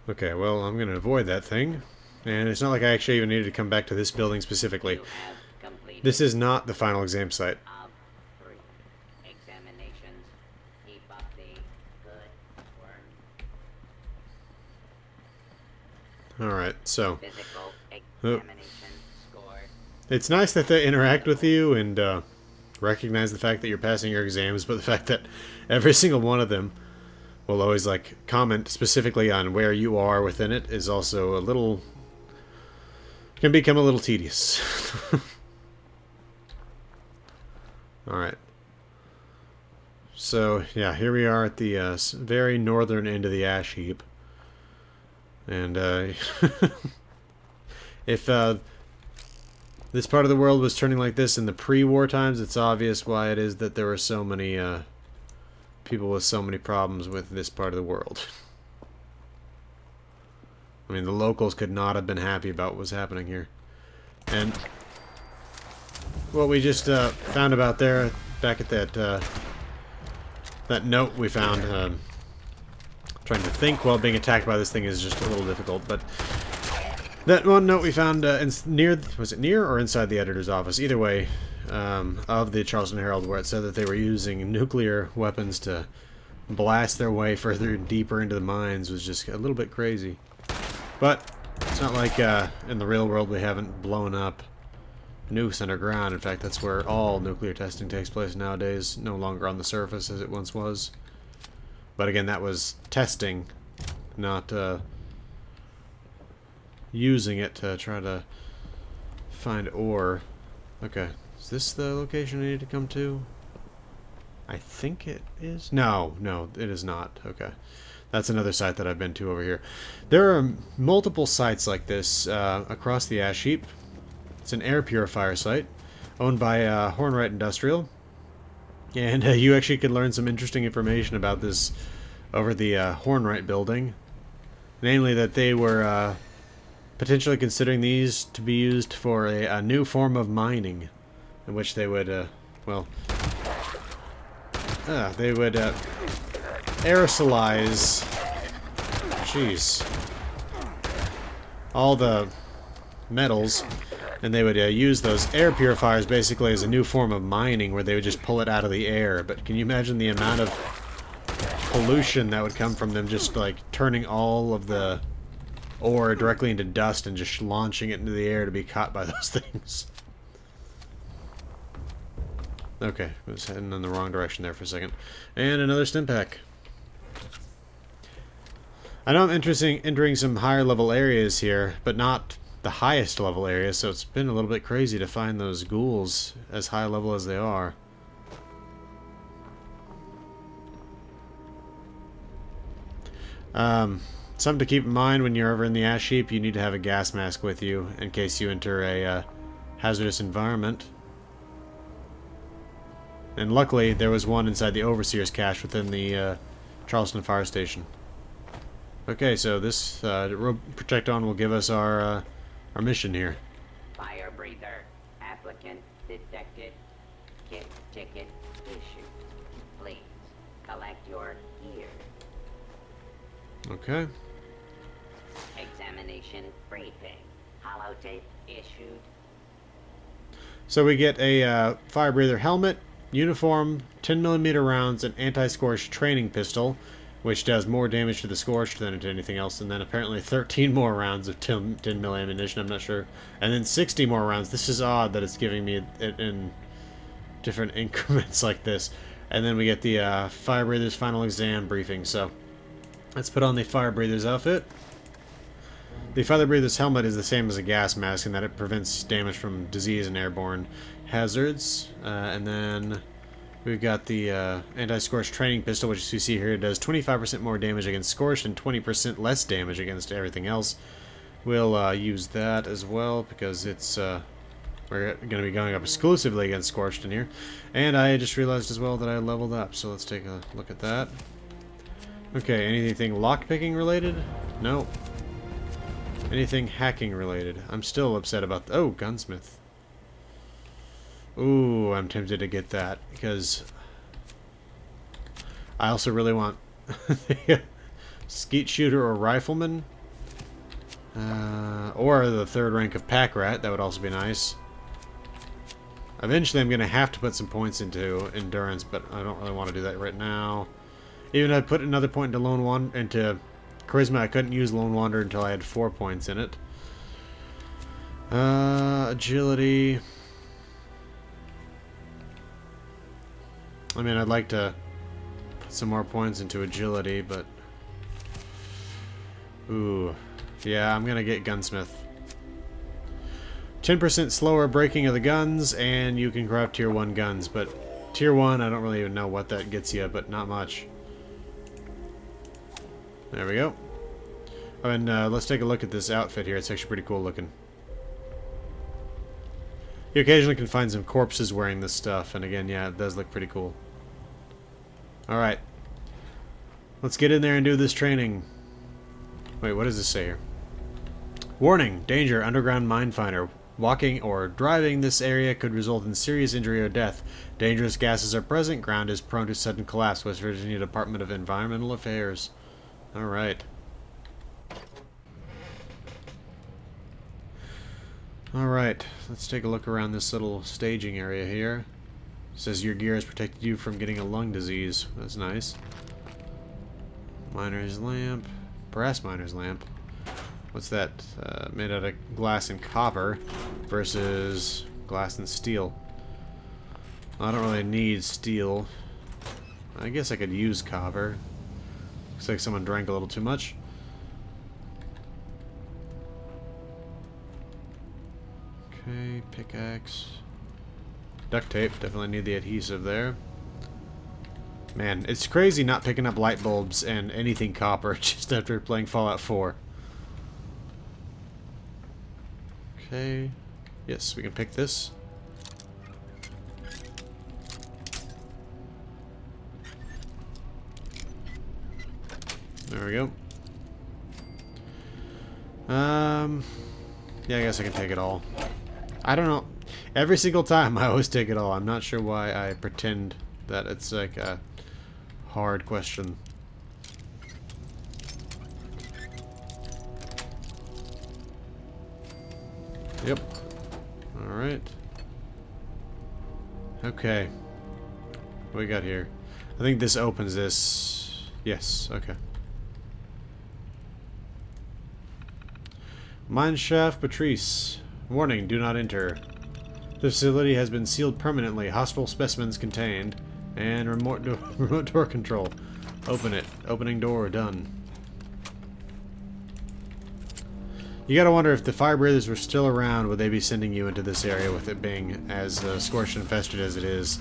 Okay, well, I'm going to avoid that thing. And it's not like I actually even needed to come back to this building specifically. You have completed This is not the final exam site. of 3 examinations. Keep up the good work. Alright, so Physical examination score. it's nice that they interact with you and recognize the fact that you're passing your exams, but the fact that every single one of them will always like comment specifically on where you are within it is also a little, can become a little tedious. Alright. So, yeah, here we are at the very northern end of the ash heap. And, if this part of the world was turning like this in the pre-war times, it's obvious why it is that there were so many people with so many problems with this part of the world. I mean, the locals could not have been happy about what was happening here. And what we just found about there, back at that that note we found, trying to think while being attacked by this thing is just a little difficult, but that one note we found near, was it near or inside the editor's office? Either way, of the Charleston Herald, where it said that they were using nuclear weapons to blast their way further and deeper into the mines, was just a little bit crazy. But it's not like in the real world we haven't blown up nukes underground. In fact, that's where all nuclear testing takes place nowadays, no longer on the surface as it once was. But again, that was testing, not using it to try to find ore. Okay, is this the location I need to come to? I think it is. No, it is not. Okay, that's another site that I've been to over here. There are multiple sites like this across the ash heap. It's an air purifier site owned by Hornwright Industrial, and you actually could learn some interesting information about this over the Hornwright building, namely that they were potentially considering these to be used for a new form of mining, in which they would, they would aerosolize, all the metals, and they would use those air purifiers basically as a new form of mining, where they would just pull it out of the air. But can you imagine the amount of pollution that would come from them just like turning all of the ore directly into dust and just launching it into the air to be caught by those things? Okay, I was heading in the wrong direction there for a second. And another stim pack. I know I'm entering some higher level areas here, but not the highest level areas, so it's been a little bit crazy to find those ghouls as high level as they are. Something to keep in mind when you're over in the ash heap, you need to have a gas mask with you in case you enter a hazardous environment. And luckily, there was one inside the Overseer's cache within the Charleston Fire Station. Okay, so this Protect-On will give us our our mission here. Firebreather. Applicant detected. Kit ticket issued. Please collect your gear. Okay. Examination briefing. Holotape issued. So we get a Firebreather helmet, uniform, 10mm rounds, an anti-scorch training pistol, which does more damage to the scorched than to anything else, and then apparently 13 more rounds of 10mm ammunition, I'm not sure. And then 60 more rounds. This is odd that it's giving me it in different increments like this. And then we get the Firebreathers final exam briefing. So let's put on the Firebreathers outfit. The Firebreather's helmet is the same as a gas mask in that it prevents damage from disease and airborne hazards. And then we've got the anti-scorch training pistol, which you see here does 25% more damage against scorched and 20% less damage against everything else. We'll use that as well because it's we're going to be going up exclusively against scorched in here. And I just realized as well that I leveled up, so let's take a look at that. Okay, anything lockpicking related? No. Anything hacking related? I'm still upset about... Oh, gunsmith. Ooh, I'm tempted to get that because I also really want skeet shooter or rifleman, or the third rank of pack rat. That would also be nice. Eventually, I'm going to have to put some points into endurance, but I don't really want to do that right now. Even if I put another point into charisma, I couldn't use Lone Wanderer until I had 4 points in it. Agility. I mean, I'd like to put some more points into agility, but... Ooh. Yeah, I'm gonna get gunsmith. 10% slower breaking of the guns, and you can grab tier 1 guns, but tier 1, I don't really even know what that gets you, but not much. There we go. Oh, and let's take a look at this outfit here. It's actually pretty cool looking. You occasionally can find some corpses wearing this stuff, and again, yeah, it does look pretty cool. Alright. Let's get in there and do this training. Wait, what does this say here? Warning! Danger! Underground mine finder. Walking or driving this area could result in serious injury or death. Dangerous gases are present. Ground is prone to sudden collapse. West Virginia Department of Environmental Affairs. Alright. Alright, let's take a look around this little staging area here. It says your gear has protected you from getting a lung disease. That's nice. Miner's lamp. Brass miner's lamp. What's that? Made out of glass and copper versus glass and steel. I don't really need steel. I guess I could use copper. Looks like someone drank a little too much. Okay, pickaxe. Duct tape, definitely need the adhesive there. Man, it's crazy not picking up light bulbs and anything copper just after playing Fallout 4. Okay. Yes, we can pick this. There we go. Yeah, I guess I can take it all. I don't know. Every single time I always take it all. I'm not sure why I pretend that it's like a hard question. Yep. Alright. Okay. What do we got here? I think this opens this. Yes, okay. Mineshaft Patrice. Warning, do not enter. The facility has been sealed permanently. Hostile specimens contained. And remote door control. Open it. Opening door. Done. You gotta wonder if the Firebreathers were still around, would they be sending you into this area with it being as scorched infested as it is?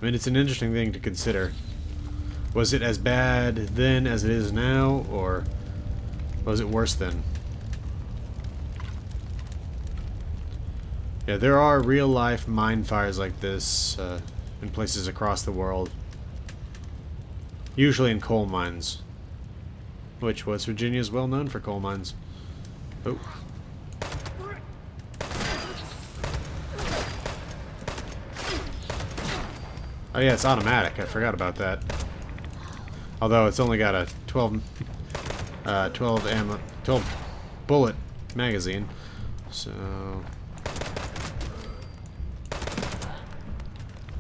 I mean, it's an interesting thing to consider. Was it as bad then as it is now, or was it worse then? Yeah, there are real-life mine fires like this in places across the world. Usually in coal mines. Which West Virginia is well known for coal mines. Oh. Oh yeah, it's automatic. I forgot about that. Although it's only got a 12 bullet magazine. So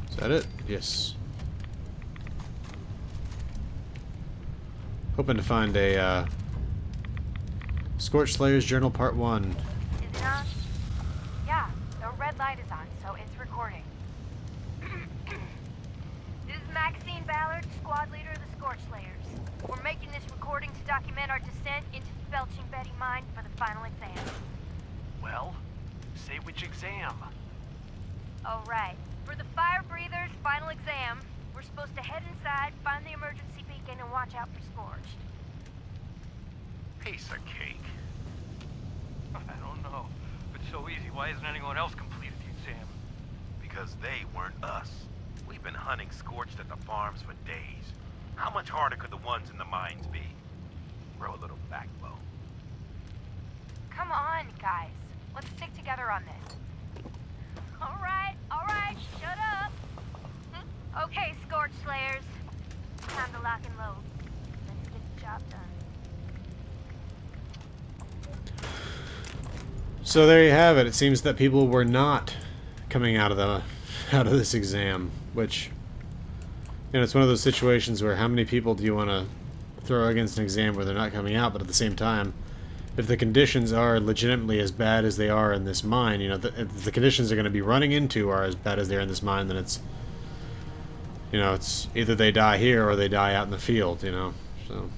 is that it? Yes. Hoping to find a Scorch Slayer's Journal Part 1. Is it on? Yeah, the red light is on, so it's recording. This is Maxine Ballard, squad leader of the Scorch Slayers. We're making this recording to document our descent into the Belching Betty mine for the final exam. Well, say which exam. Oh, right. For the Firebreathers' final exam, we're supposed to head inside, find the emergency beacon, and watch out for Scorched. Piece of cake. I don't know. If it's so easy, why hasn't anyone else completed the exam? Because they weren't us. We've been hunting Scorched at the farms for days. How much harder could the ones in the mines be? Grow a little backbone. Come on, guys. Let's stick together on this. All right, shut up. Okay, Scorch Slayers. Time to lock and load. Let's get the job done. So there you have it. It seems that people were not coming out of this exam, which, you know, it's one of those situations where how many people do you want to throw against an exam where they're not coming out, but at the same time, if the conditions are legitimately as bad as they are in this mine, you know, if the conditions they're going to be running into are as bad as they are in this mine, then it's, you know, it's either they die here or they die out in the field, you know, so.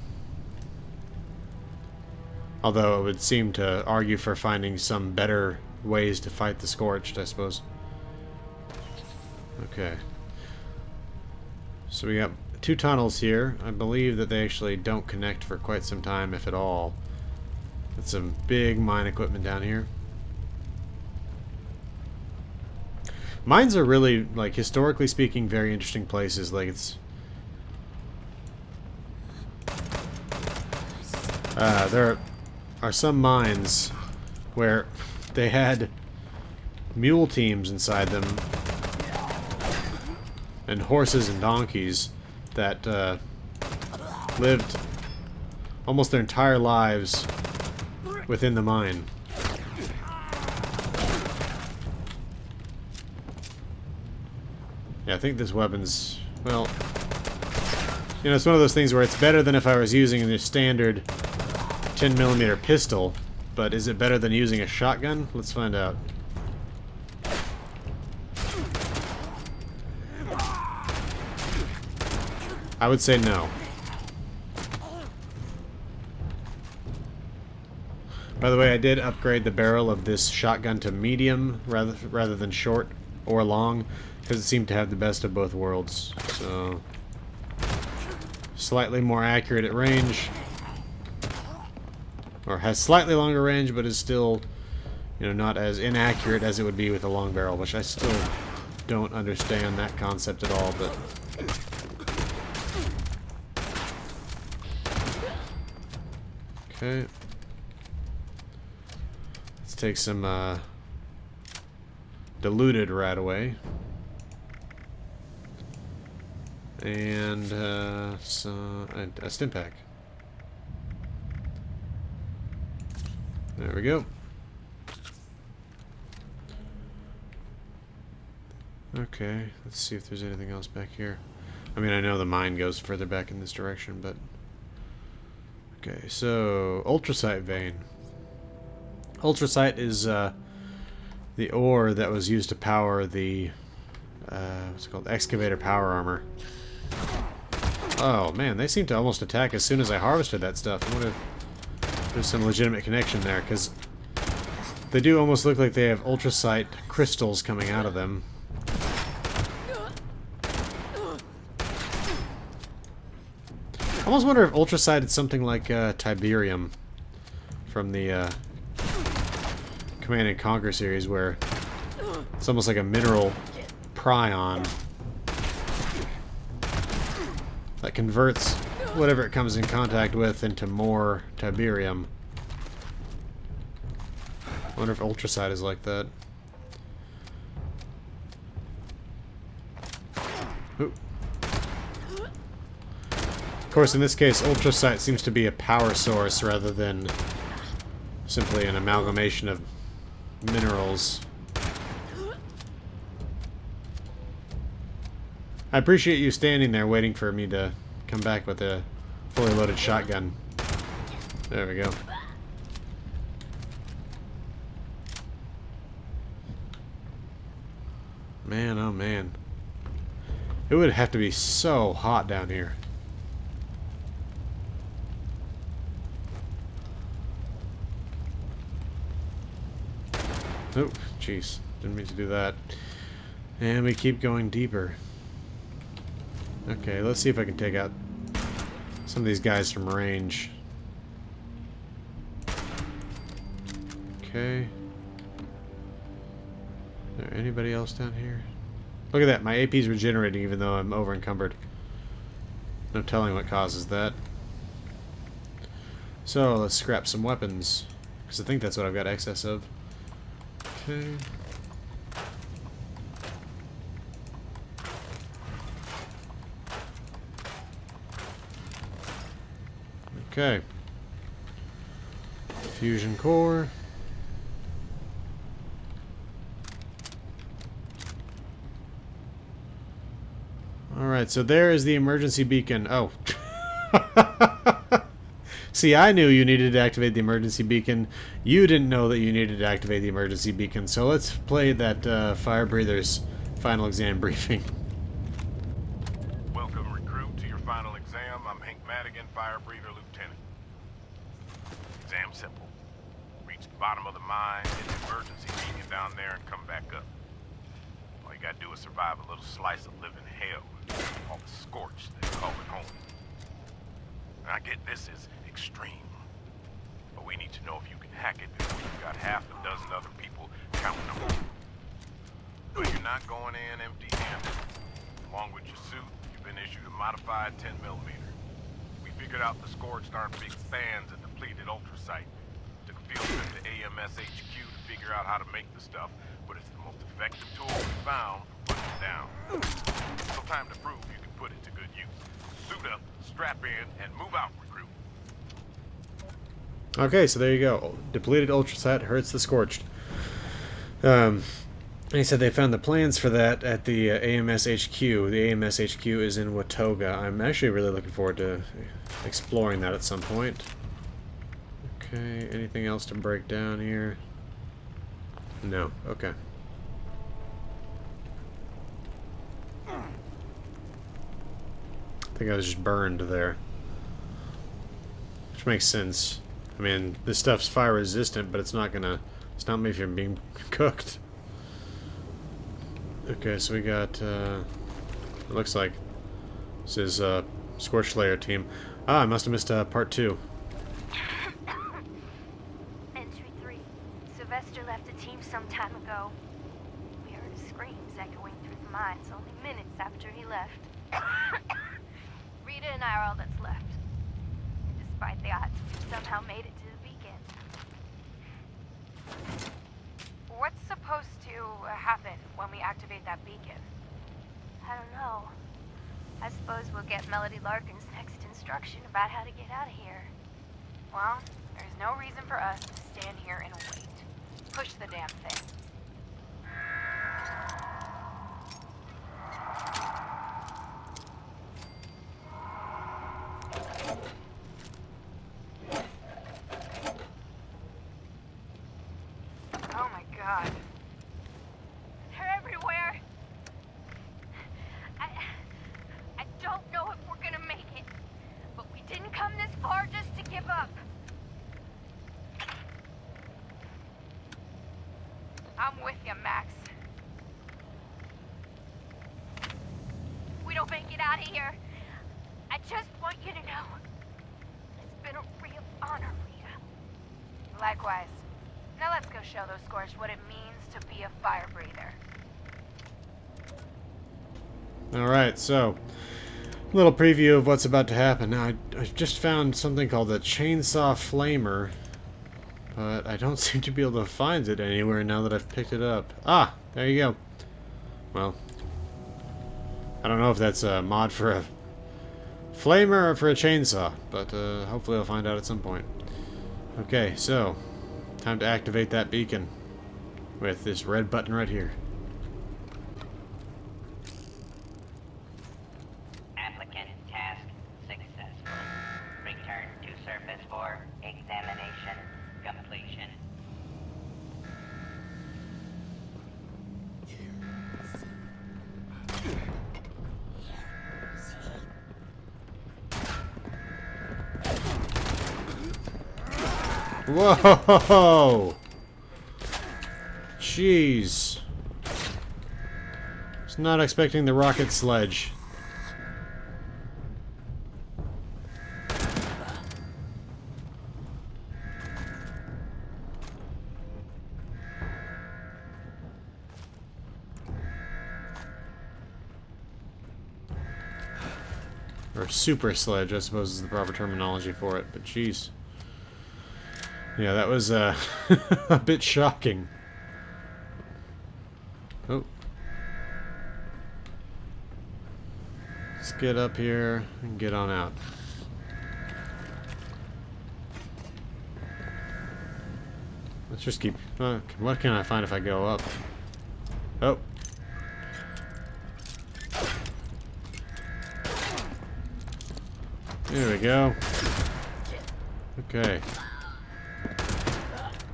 Although it would seem to argue for finding some better ways to fight the Scorched, I suppose. Okay. So we got 2 tunnels here. I believe that they actually don't connect for quite some time, if at all. That's some big mine equipment down here. Mines are really, like, historically speaking, very interesting places. Like, it's... there are some mines where they had mule teams inside them and horses and donkeys that lived almost their entire lives within the mine. Yeah, I think this weapon's, well, you know, it's one of those things where it's better than if I was using a standard 10mm pistol, but is it better than using a shotgun? Let's find out. I would say no. By the way, I did upgrade the barrel of this shotgun to medium rather than short or long, because it seemed to have the best of both worlds. So, slightly more accurate at range, or has slightly longer range, but is still, you know, not as inaccurate as it would be with a long barrel, which I still don't understand that concept at all. But okay. Take some diluted right away, and a stim pack. There we go. Okay, let's see if there's anything else back here. I mean, I know the mine goes further back in this direction, but okay. So ultracite vein. Ultracite is the ore that was used to power the what's it called, excavator power armor. Oh man, they seem to almost attack as soon as I harvested that stuff. I wonder if there's some legitimate connection there, because they do almost look like they have ultracite crystals coming out of them. I almost wonder if ultracite is something like Tiberium from the Command and Conquer series, where it's almost like a mineral prion that converts whatever it comes in contact with into more Tiberium. I wonder if ultracite is like that. Ooh. Of course, in this case, ultrasight seems to be a power source rather than simply an amalgamation of minerals. I appreciate you standing there waiting for me to come back with a fully loaded shotgun. There we go. Man, oh man. It would have to be so hot down here. Oh, jeez. Didn't mean to do that. And we keep going deeper. Okay, let's see if I can take out some of these guys from range. Okay. Is there anybody else down here? Look at that, my AP's regenerating even though I'm over encumbered. No telling what causes that. So, let's scrap some weapons. Because I think that's what I've got excess of. Okay. Okay. Fusion core. Alright, so there is the emergency beacon. Oh. See, I knew you needed to activate the emergency beacon. You didn't know that you needed to activate the emergency beacon. So let's play that Firebreathers final exam briefing. Welcome, recruit, to your final exam. I'm Hank Madigan, Firebreather Lieutenant. Exam simple. Reach the bottom of the mine, hit the emergency beacon down there, and come back up. All you gotta do is survive a little slice of living hell. All the scorch, they call it home. And I get this is extreme. But we need to know if you can hack it before you've got half a dozen other people counting on you. So you're not going in empty-handed. Along with your suit, you've been issued a modified 10mm. We figured out the scorched aren't big fans of depleted ultrasight. Took a field trip to AMS HQ to figure out how to make the stuff, but it's the most effective tool we found for putting it down. So time to prove you can put it to good use. Suit up, strap in, and move out, recruit. Okay, so there you go. Depleted ultrasight hurts the scorched. He said they found the plans for that at the AMS HQ. The AMS HQ is in Watoga. I'm actually really looking forward to exploring that at some point. Okay, anything else to break down here? No, okay. I think I was just burned there. Which makes sense. I mean, this stuff's fire resistant, but it's not gonna stop me from being cooked. Okay, so we got, it looks like this is Scorched Layer team. Ah, I must have missed part 2. Entry 3. Sylvester left the team some time ago. We heard his screams echoing through the mines only minutes after he left. Rita and I are all that's left. Despite the odds, we somehow made it to the beacon. What's supposed to happen when we activate that beacon? I don't know. I suppose we'll get Melody Larkin's next instruction about how to get out of here. Well, there's no reason for us to stand here and wait. Push the damn thing. Oh my god. They're everywhere. I don't know if we're gonna make it, but we didn't come this far just to give up. I'm with you, Max. If we don't make it out of here, I just want you to know it's been a real honor, Rita. Likewise. Now let's go show those Scorched what it means to be a Firebreather. Alright, so a little preview of what's about to happen. Now, I just found something called the Chainsaw Flamer, but I don't seem to be able to find it anywhere now that I've picked it up. Ah, there you go. Well, I don't know if that's a mod for a flamer or for a chainsaw, but hopefully I'll find out at some point. Okay, so time to activate that beacon with this red button right here. Applicant task successful. Return to surface for examination completion. Whoa! Jeez. Was not expecting the rocket sledge. Or super sledge, I suppose is the proper terminology for it, but jeez. Yeah, that was a bit shocking. Oh. Let's get up here and get on out. Let's just keep... what can I find if I go up? Oh. There we go. Okay.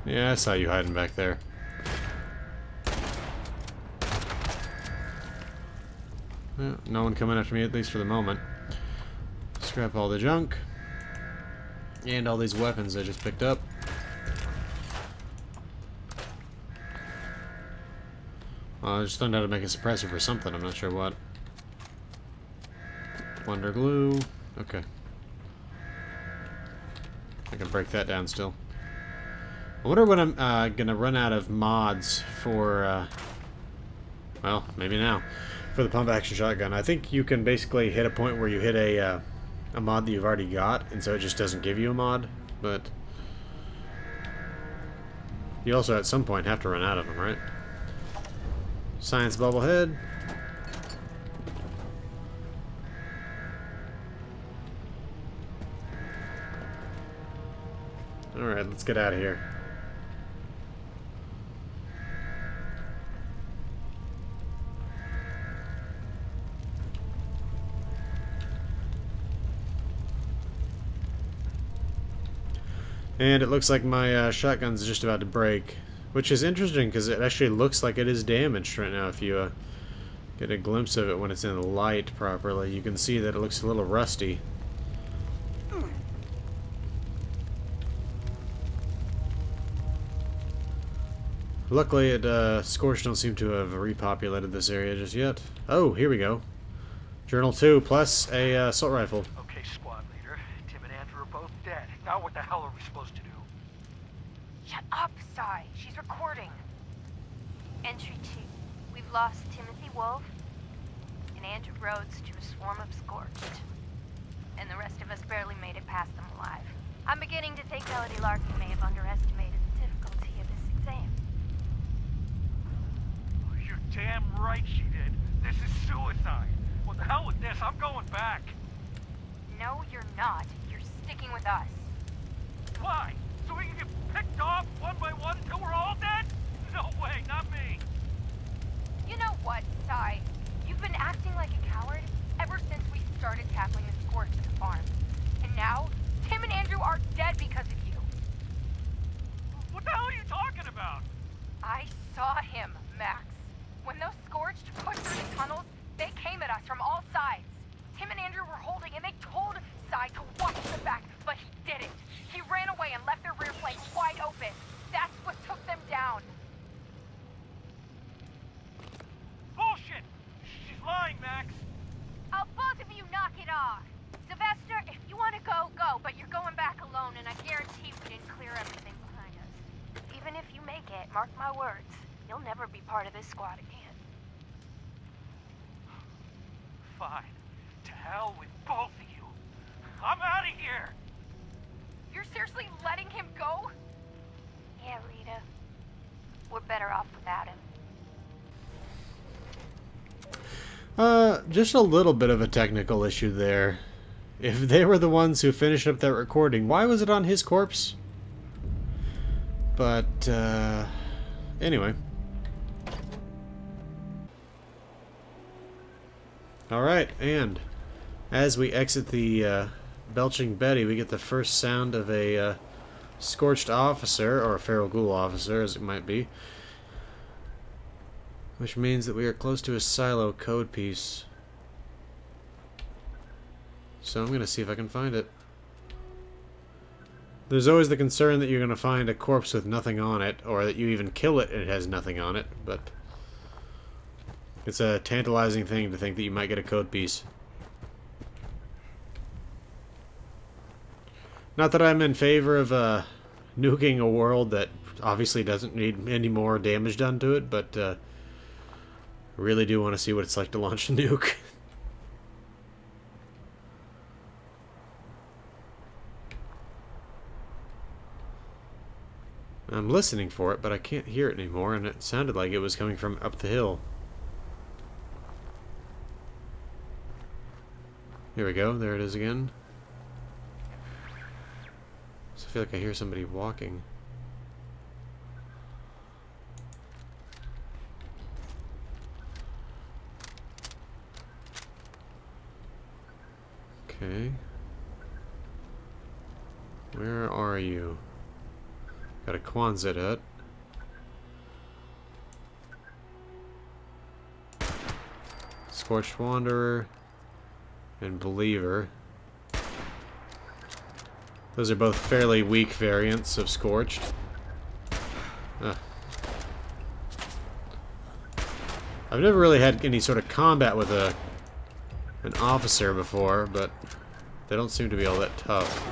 Yeah, I saw you hiding back there. Well, no one coming after me, at least for the moment. Scrap all the junk. And all these weapons I just picked up. I just learned how to make a suppressor for something, I'm not sure what. Wonder glue. Okay. I can break that down still. I wonder when I'm gonna run out of mods for, well, maybe now, for the pump action shotgun. I think you can basically hit a point where you hit a mod that you've already got, and so it just doesn't give you a mod, but you also at some point have to run out of them, right? Science bobblehead. Alright, let's get out of here. And it looks like my shotgun's just about to break. Which is interesting, because it actually looks like it is damaged right now. If you get a glimpse of it when it's in the light properly, you can see that it looks a little rusty. Luckily, Scorch don't seem to have repopulated this area just yet. Oh, here we go. Journal 2 plus a assault rifle. Okay, squad leader. Tim and Andrew are both dead. Now what the hell are we supposed to do? Shut up, Sai. She's recording. Entry 2. We've lost Timothy Wolf and Andrew Rhodes to a swarm of Scorched. And the rest of us barely made it past them alive. I'm beginning to think Melody Larkin may have underestimated the difficulty of this exam. You're damn right she did. This is suicide. What the hell with this? I'm going back. No, you're not. You're sticking with us. Why? So we can get picked off one by one until we're all dead? No way, not me. You know what, Sai? You've been acting like a coward ever since we started tackling the Scorch at the farm. And now, Tim and Andrew are dead because of you. What the hell are you talking about? I saw him, Max. When those Scorched pushed through the tunnels, they came at us from all sides. Tim and Andrew were holding, and they told Sai to watch the back, but he didn't. He ran away and left their rear flank wide open. That's what took them down. Bullshit! She's lying, Max. Oh, both of you knock it off. Sylvester, if you want to go, go, but you're going back alone, and I guarantee we didn't clear everything behind us. Even if you make it, mark my words, you'll never be part of this squad again. Fine. To hell with both of you. I'm out of here! You're seriously letting him go? Yeah, Rita. We're better off without him. Just a little bit of a technical issue there. If they were the ones who finished up that recording, why was it on his corpse? But, anyway. Alright, and as we exit the, Belching Betty, we get the first sound of a, scorched officer, or a feral ghoul officer, as it might be. Which means that we are close to a silo code piece. So I'm going to see if I can find it. There's always the concern that you're going to find a corpse with nothing on it, or that you even kill it and it has nothing on it, but it's a tantalizing thing to think that you might get a code piece. Not that I'm in favor of nuking a world that obviously doesn't need any more damage done to it, but I really do want to see what it's like to launch a nuke. I'm listening for it, but I can't hear it anymore, and it sounded like it was coming from up the hill. Here we go, there it is again. So I feel like I hear somebody walking. Okay. Where are you? Got a Quonset hut. Scorched Wanderer and Believer. Those are both fairly weak variants of Scorched. I've never really had any sort of combat with an officer before, but they don't seem to be all that tough.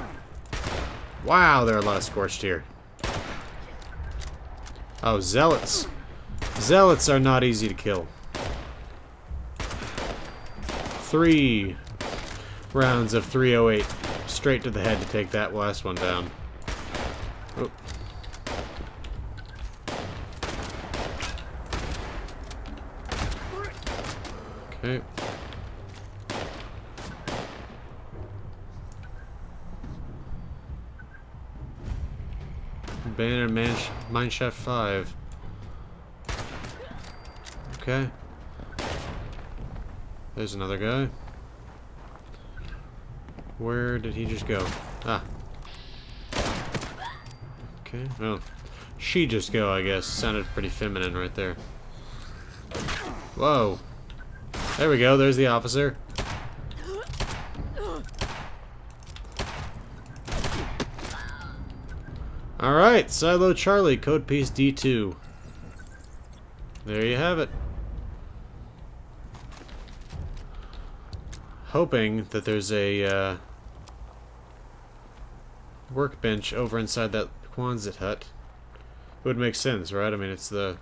Wow, there are a lot of Scorched here. Oh, Zealots. Zealots are not easy to kill. 3 rounds of 308 straight to the head to take that last one down. Oh. Okay. Abandoned Mineshaft 5. Okay. There's another guy. Where did he just go? Ah. Okay. Well, she just go, I guess. Sounded pretty feminine right there. Whoa. There we go. There's the officer. Alright, Silo Charlie, code piece D2. There you have it. Hoping that there's a workbench over inside that Quonset hut. It would make sense, right? I mean, it's a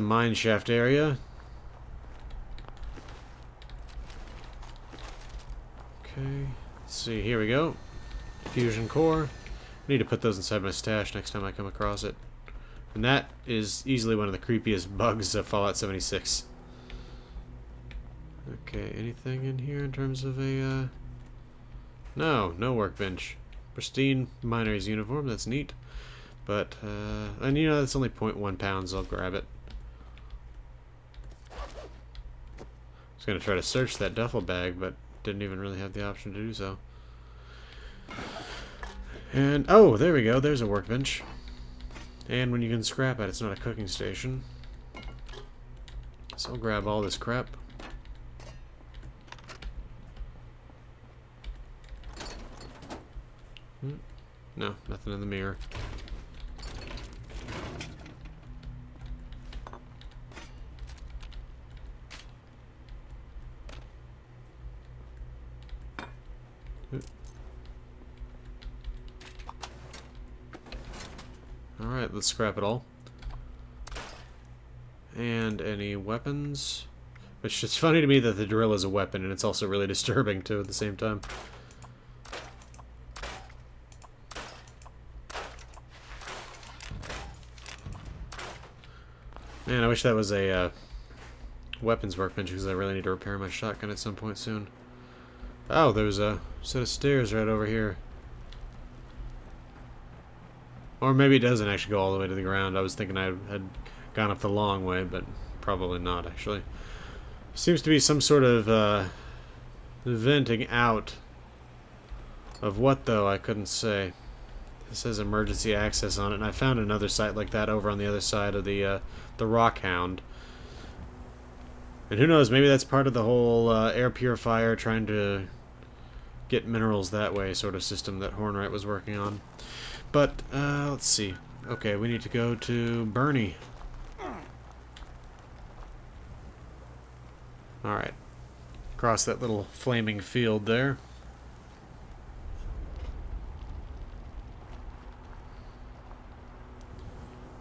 mine shaft area. Okay, let's see, here we go. Fusion core. I need to put those inside my stash next time I come across it. And that is easily one of the creepiest bugs of Fallout 76. Okay, anything in here in terms of a, no workbench. Pristine miner's uniform, that's neat. But, and you know, that's only 0.1 pounds, I'll grab it. I was gonna try to search that duffel bag, but didn't even really have the option to do so. And, oh, there we go, there's a workbench. And when you can scrap it, it's not a cooking station. So I'll grab all this crap. No, nothing in the mirror. Alright, let's scrap it all. And any weapons? Which is funny to me that the drill is a weapon, and it's also really disturbing too at the same time. Man, I wish that was a weapons workbench because I really need to repair my shotgun at some point soon. Oh, there's a set of stairs right over here. Or maybe it doesn't actually go all the way to the ground. I was thinking I had gone up the long way, but probably not, actually. Seems to be some sort of venting out. Of what, though? I couldn't say. It says emergency access on it, and I found another site like that over on the other side of the Rock Hound. And who knows, maybe that's part of the whole air purifier trying to get minerals that way sort of system that Hornwright was working on. But, let's see. Okay, we need to go to Bernie. Alright. Across that little flaming field there.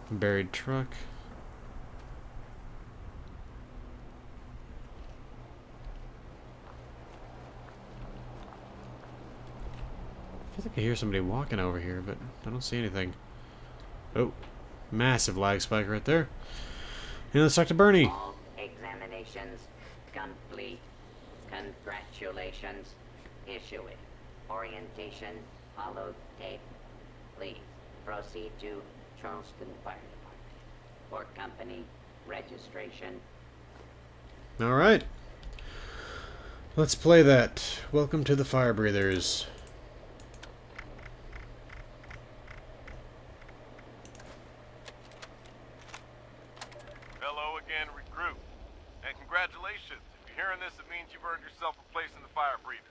Buried truck. I feel like I hear somebody walking over here, but I don't see anything. Oh, massive lag spike right there. And let's talk to Bernie. All examinations complete. Congratulations. Issue it. Orientation followed tape. Please proceed to Charleston Fire Department for company registration. Alright. Let's play that. Welcome to the Firebreathers. Hello again, recruit. And congratulations. If you're hearing this, it means you've earned yourself a place in the Firebreathers.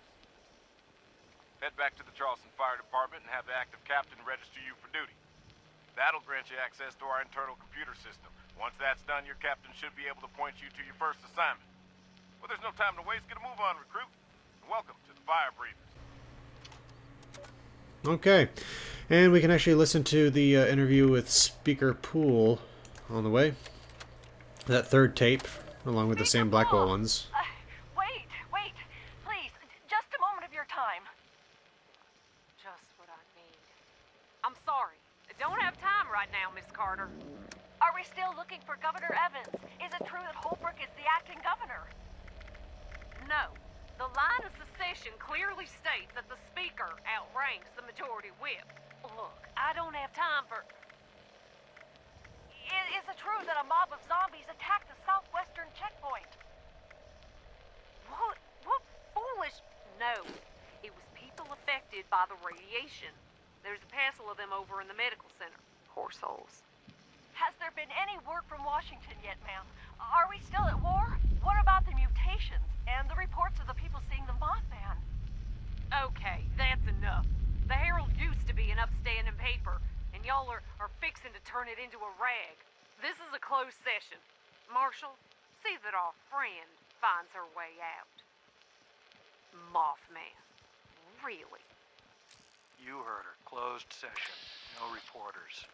Head back to the Charleston Fire Department and have the active captain register you for duty. That'll grant you access to our internal computer system. Once that's done, your captain should be able to point you to your first assignment. Well, there's no time to waste. Get a move on, recruit. And welcome to the Firebreathers. Okay. And we can actually listen to the interview with Speaker Poole on the way. That third tape, along with the same Blackwell ones. Wait, please, just a moment of your time. Just what I need. I'm sorry. I don't have time right now, Miss Carter. Are we still looking for Governor Evans? Is it true that Holbrook is the acting governor? No. The line of secession clearly states that the Speaker outranks the majority whip. Look, I don't have time for... Is it true that a mob of zombies attacked the southwestern checkpoint? What foolish... No. It was people affected by the radiation. There's a parcel of them over in the medical center. Poor souls. Has there been any word from Washington yet, ma'am? Are we still at war? What about the mutations and the reports of the people seeing the Mothman? Okay, that's enough. The Herald used to be an upstanding paper, and y'all are fixing to turn it into a rag. This is a closed session. Marshall, see that our friend finds her way out. Mothman. Really? You heard her. Closed session. No reporters.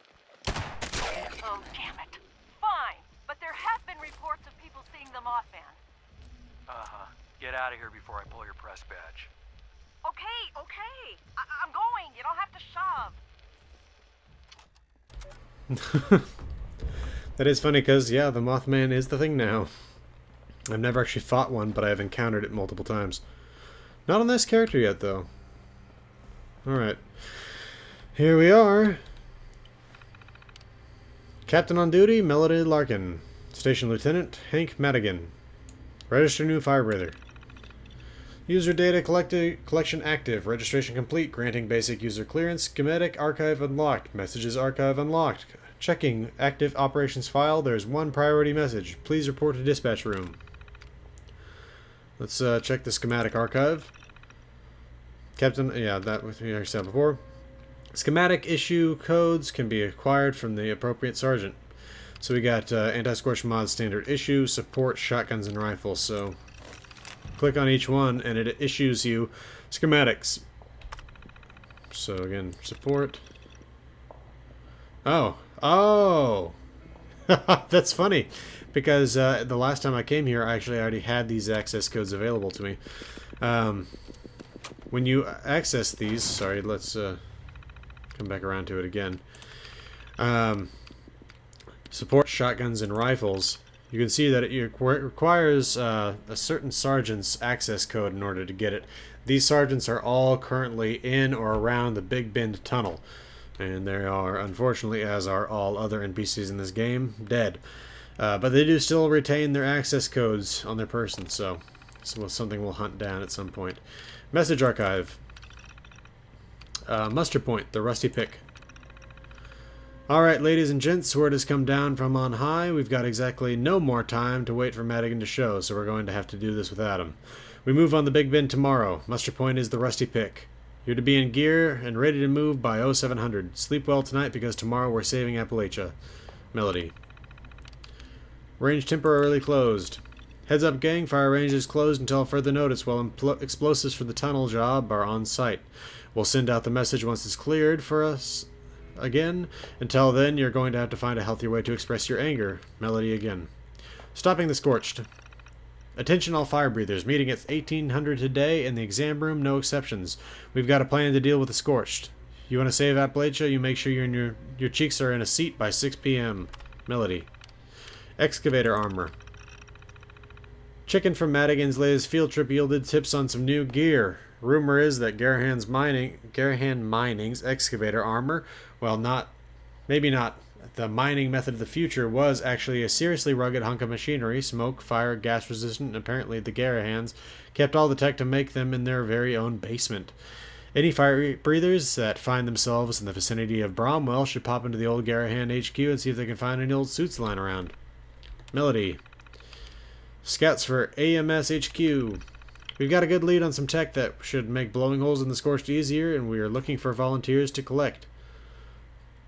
Oh, damn it. Fine, but there have been reports of people seeing the Mothman. Uh-huh. Get out of here before I pull your press badge. Okay. I'm going. You don't have to shove. That is funny because, yeah, the Mothman is the thing now. I've never actually fought one, but I have encountered it multiple times. Not on this character yet, though. Alright. Here we are. Captain on duty, Melody Larkin. Station Lieutenant, Hank Madigan. Register new Firebreather. User data collection active. Registration complete. Granting basic user clearance. Schematic archive unlocked. Messages archive unlocked. Checking active operations file. There's one priority message. Please report to dispatch room. Let's check the schematic archive. Captain, yeah, that we already said before. Schematic issue codes can be acquired from the appropriate sergeant. So we got anti-scorch mod standard issue, support, shotguns, and rifles. So click on each one and it issues you schematics. So again, support. Oh! That's funny, because the last time I came here, I actually already had these access codes available to me. When you access these, sorry, let's come back around to it again. Support shotguns and rifles. You can see that it requires a certain sergeant's access code in order to get it. These sergeants are all currently in or around the Big Bend Tunnel. And they are, unfortunately, as are all other NPCs in this game, dead. But they do still retain their access codes on their person, so something we'll hunt down at some point. Message archive. Muster point, the rusty pick. Alright, ladies and gents, word has come down from on high. We've got exactly no more time to wait for Madigan to show, so we're going to have to do this without him. We move on the Big Bend tomorrow. Muster point is the rusty pick. You're to be in gear and ready to move by 0700. Sleep well tonight because tomorrow we're saving Appalachia. Melody. Range temporarily closed. Heads up, gang. Fire range is closed until further notice while explosives for the tunnel job are on site. We'll send out the message once it's cleared for us again. Until then, you're going to have to find a healthier way to express your anger. Melody again. Stopping the Scorched. Attention all Firebreathers. Meeting at 1800 today in the exam room, no exceptions. We've got a plan to deal with the Scorched. You want to save Appalachia? You make sure your cheeks are in a seat by 6 p.m. Melody. Excavator armor. Chicken from Madigan's latest field trip yielded tips on some new gear. Rumor is that Garahan Mining's excavator armor, well, maybe not the mining method of the future, was actually a seriously rugged hunk of machinery, smoke, fire, gas resistant, and apparently the Garahans kept all the tech to make them in their very own basement. Any fire breathers that find themselves in the vicinity of Bromwell should pop into the old Garahan HQ and see if they can find any old suits lying around. Melody. Scouts for AMS HQ. We've got a good lead on some tech that should make blowing holes in the Scorched easier, and we are looking for volunteers to collect.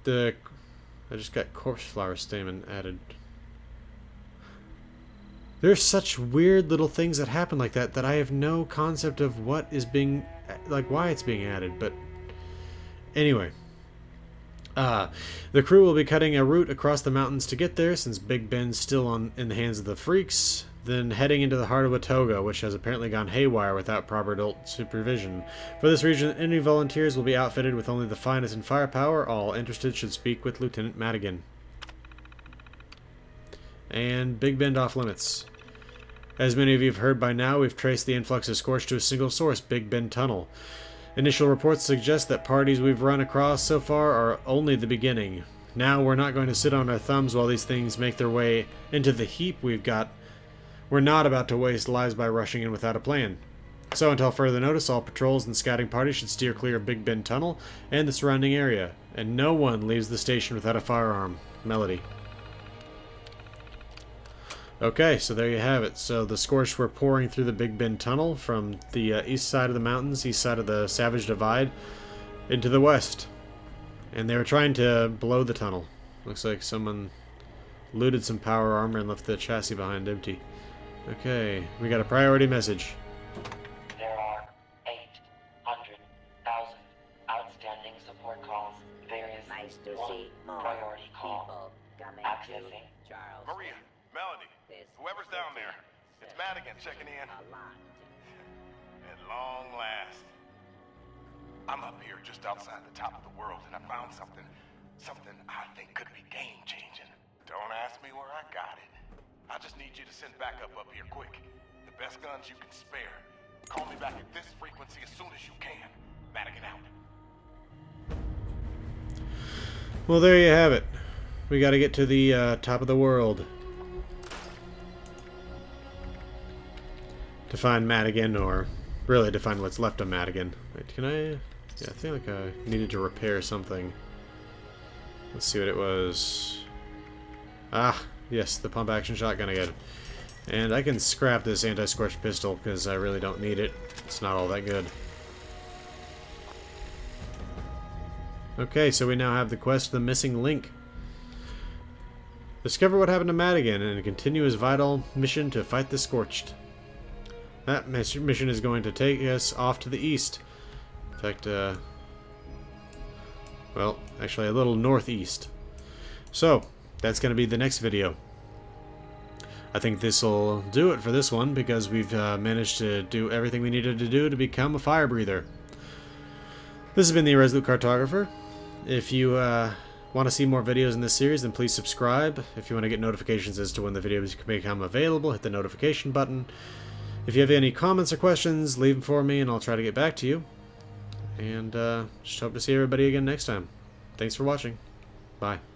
I just got corpse flower stamen added. There's such weird little things that happen like that I have no concept of what is being, why it's being added, but anyway. The crew will be cutting a route across the mountains to get there, since Big Ben's still in the hands of the freaks, then heading into the heart of Watoga, which has apparently gone haywire without proper adult supervision. For this region, any volunteers will be outfitted with only the finest in firepower. All interested should speak with Lieutenant Madigan. And Big Bend off limits. As many of you have heard by now, we've traced the influx of Scorch to a single source, Big Bend Tunnel. Initial reports suggest that parties we've run across so far are only the beginning. Now we're not going to sit on our thumbs while these things make their way into the heap we've got. We're not about to waste lives by rushing in without a plan. So until further notice, all patrols and scouting parties should steer clear of Big Bend Tunnel and the surrounding area, and no one leaves the station without a firearm. Melody. Okay, so there you have it. So the Scorched were pouring through the Big Bend Tunnel from the east side of the mountains, east side of the Savage Divide, into the west. And they were trying to blow the tunnel. Looks like someone looted some power armor and left the chassis behind empty. Okay, we got a priority message. There are 800,000 outstanding support calls. Various Nice to see more priority call. people coming Accessing. to Charleston. Maria, Melody, This whoever's down there, it's Madigan checking in. a lot. At long last. I'm up here just outside the top of the world, and I found something I think could be game-changing. Don't ask me where I got it. I just need you to send backup up here quick. The best guns you can spare. Call me back at this frequency as soon as you can. Madigan out. Well, there you have it. We got to get to the top of the world to find Madigan, or really to find what's left of Madigan. Wait, can I? Yeah, I think I needed to repair something. Let's see what it was. Ah, yes, the pump action shotgun again. And I can scrap this anti-scorch pistol because I really don't need it. It's not all that good. Okay, so we now have the quest The Missing Link. Discover what happened to Madigan and continue his vital mission to fight the Scorched. That mission is going to take us off to the east. In fact, well, actually a little northeast. So, that's going to be the next video. I think this will do it for this one because we've managed to do everything we needed to do to become a Firebreather. This has been the Irresolute Cartographer. If you Want to see more videos in this series, then please subscribe. If you want to get notifications as to when the videos become available, hit the notification button. If you have any comments or questions, leave them for me and I'll try to get back to you. And just hope to see everybody again next time. Thanks for watching. Bye.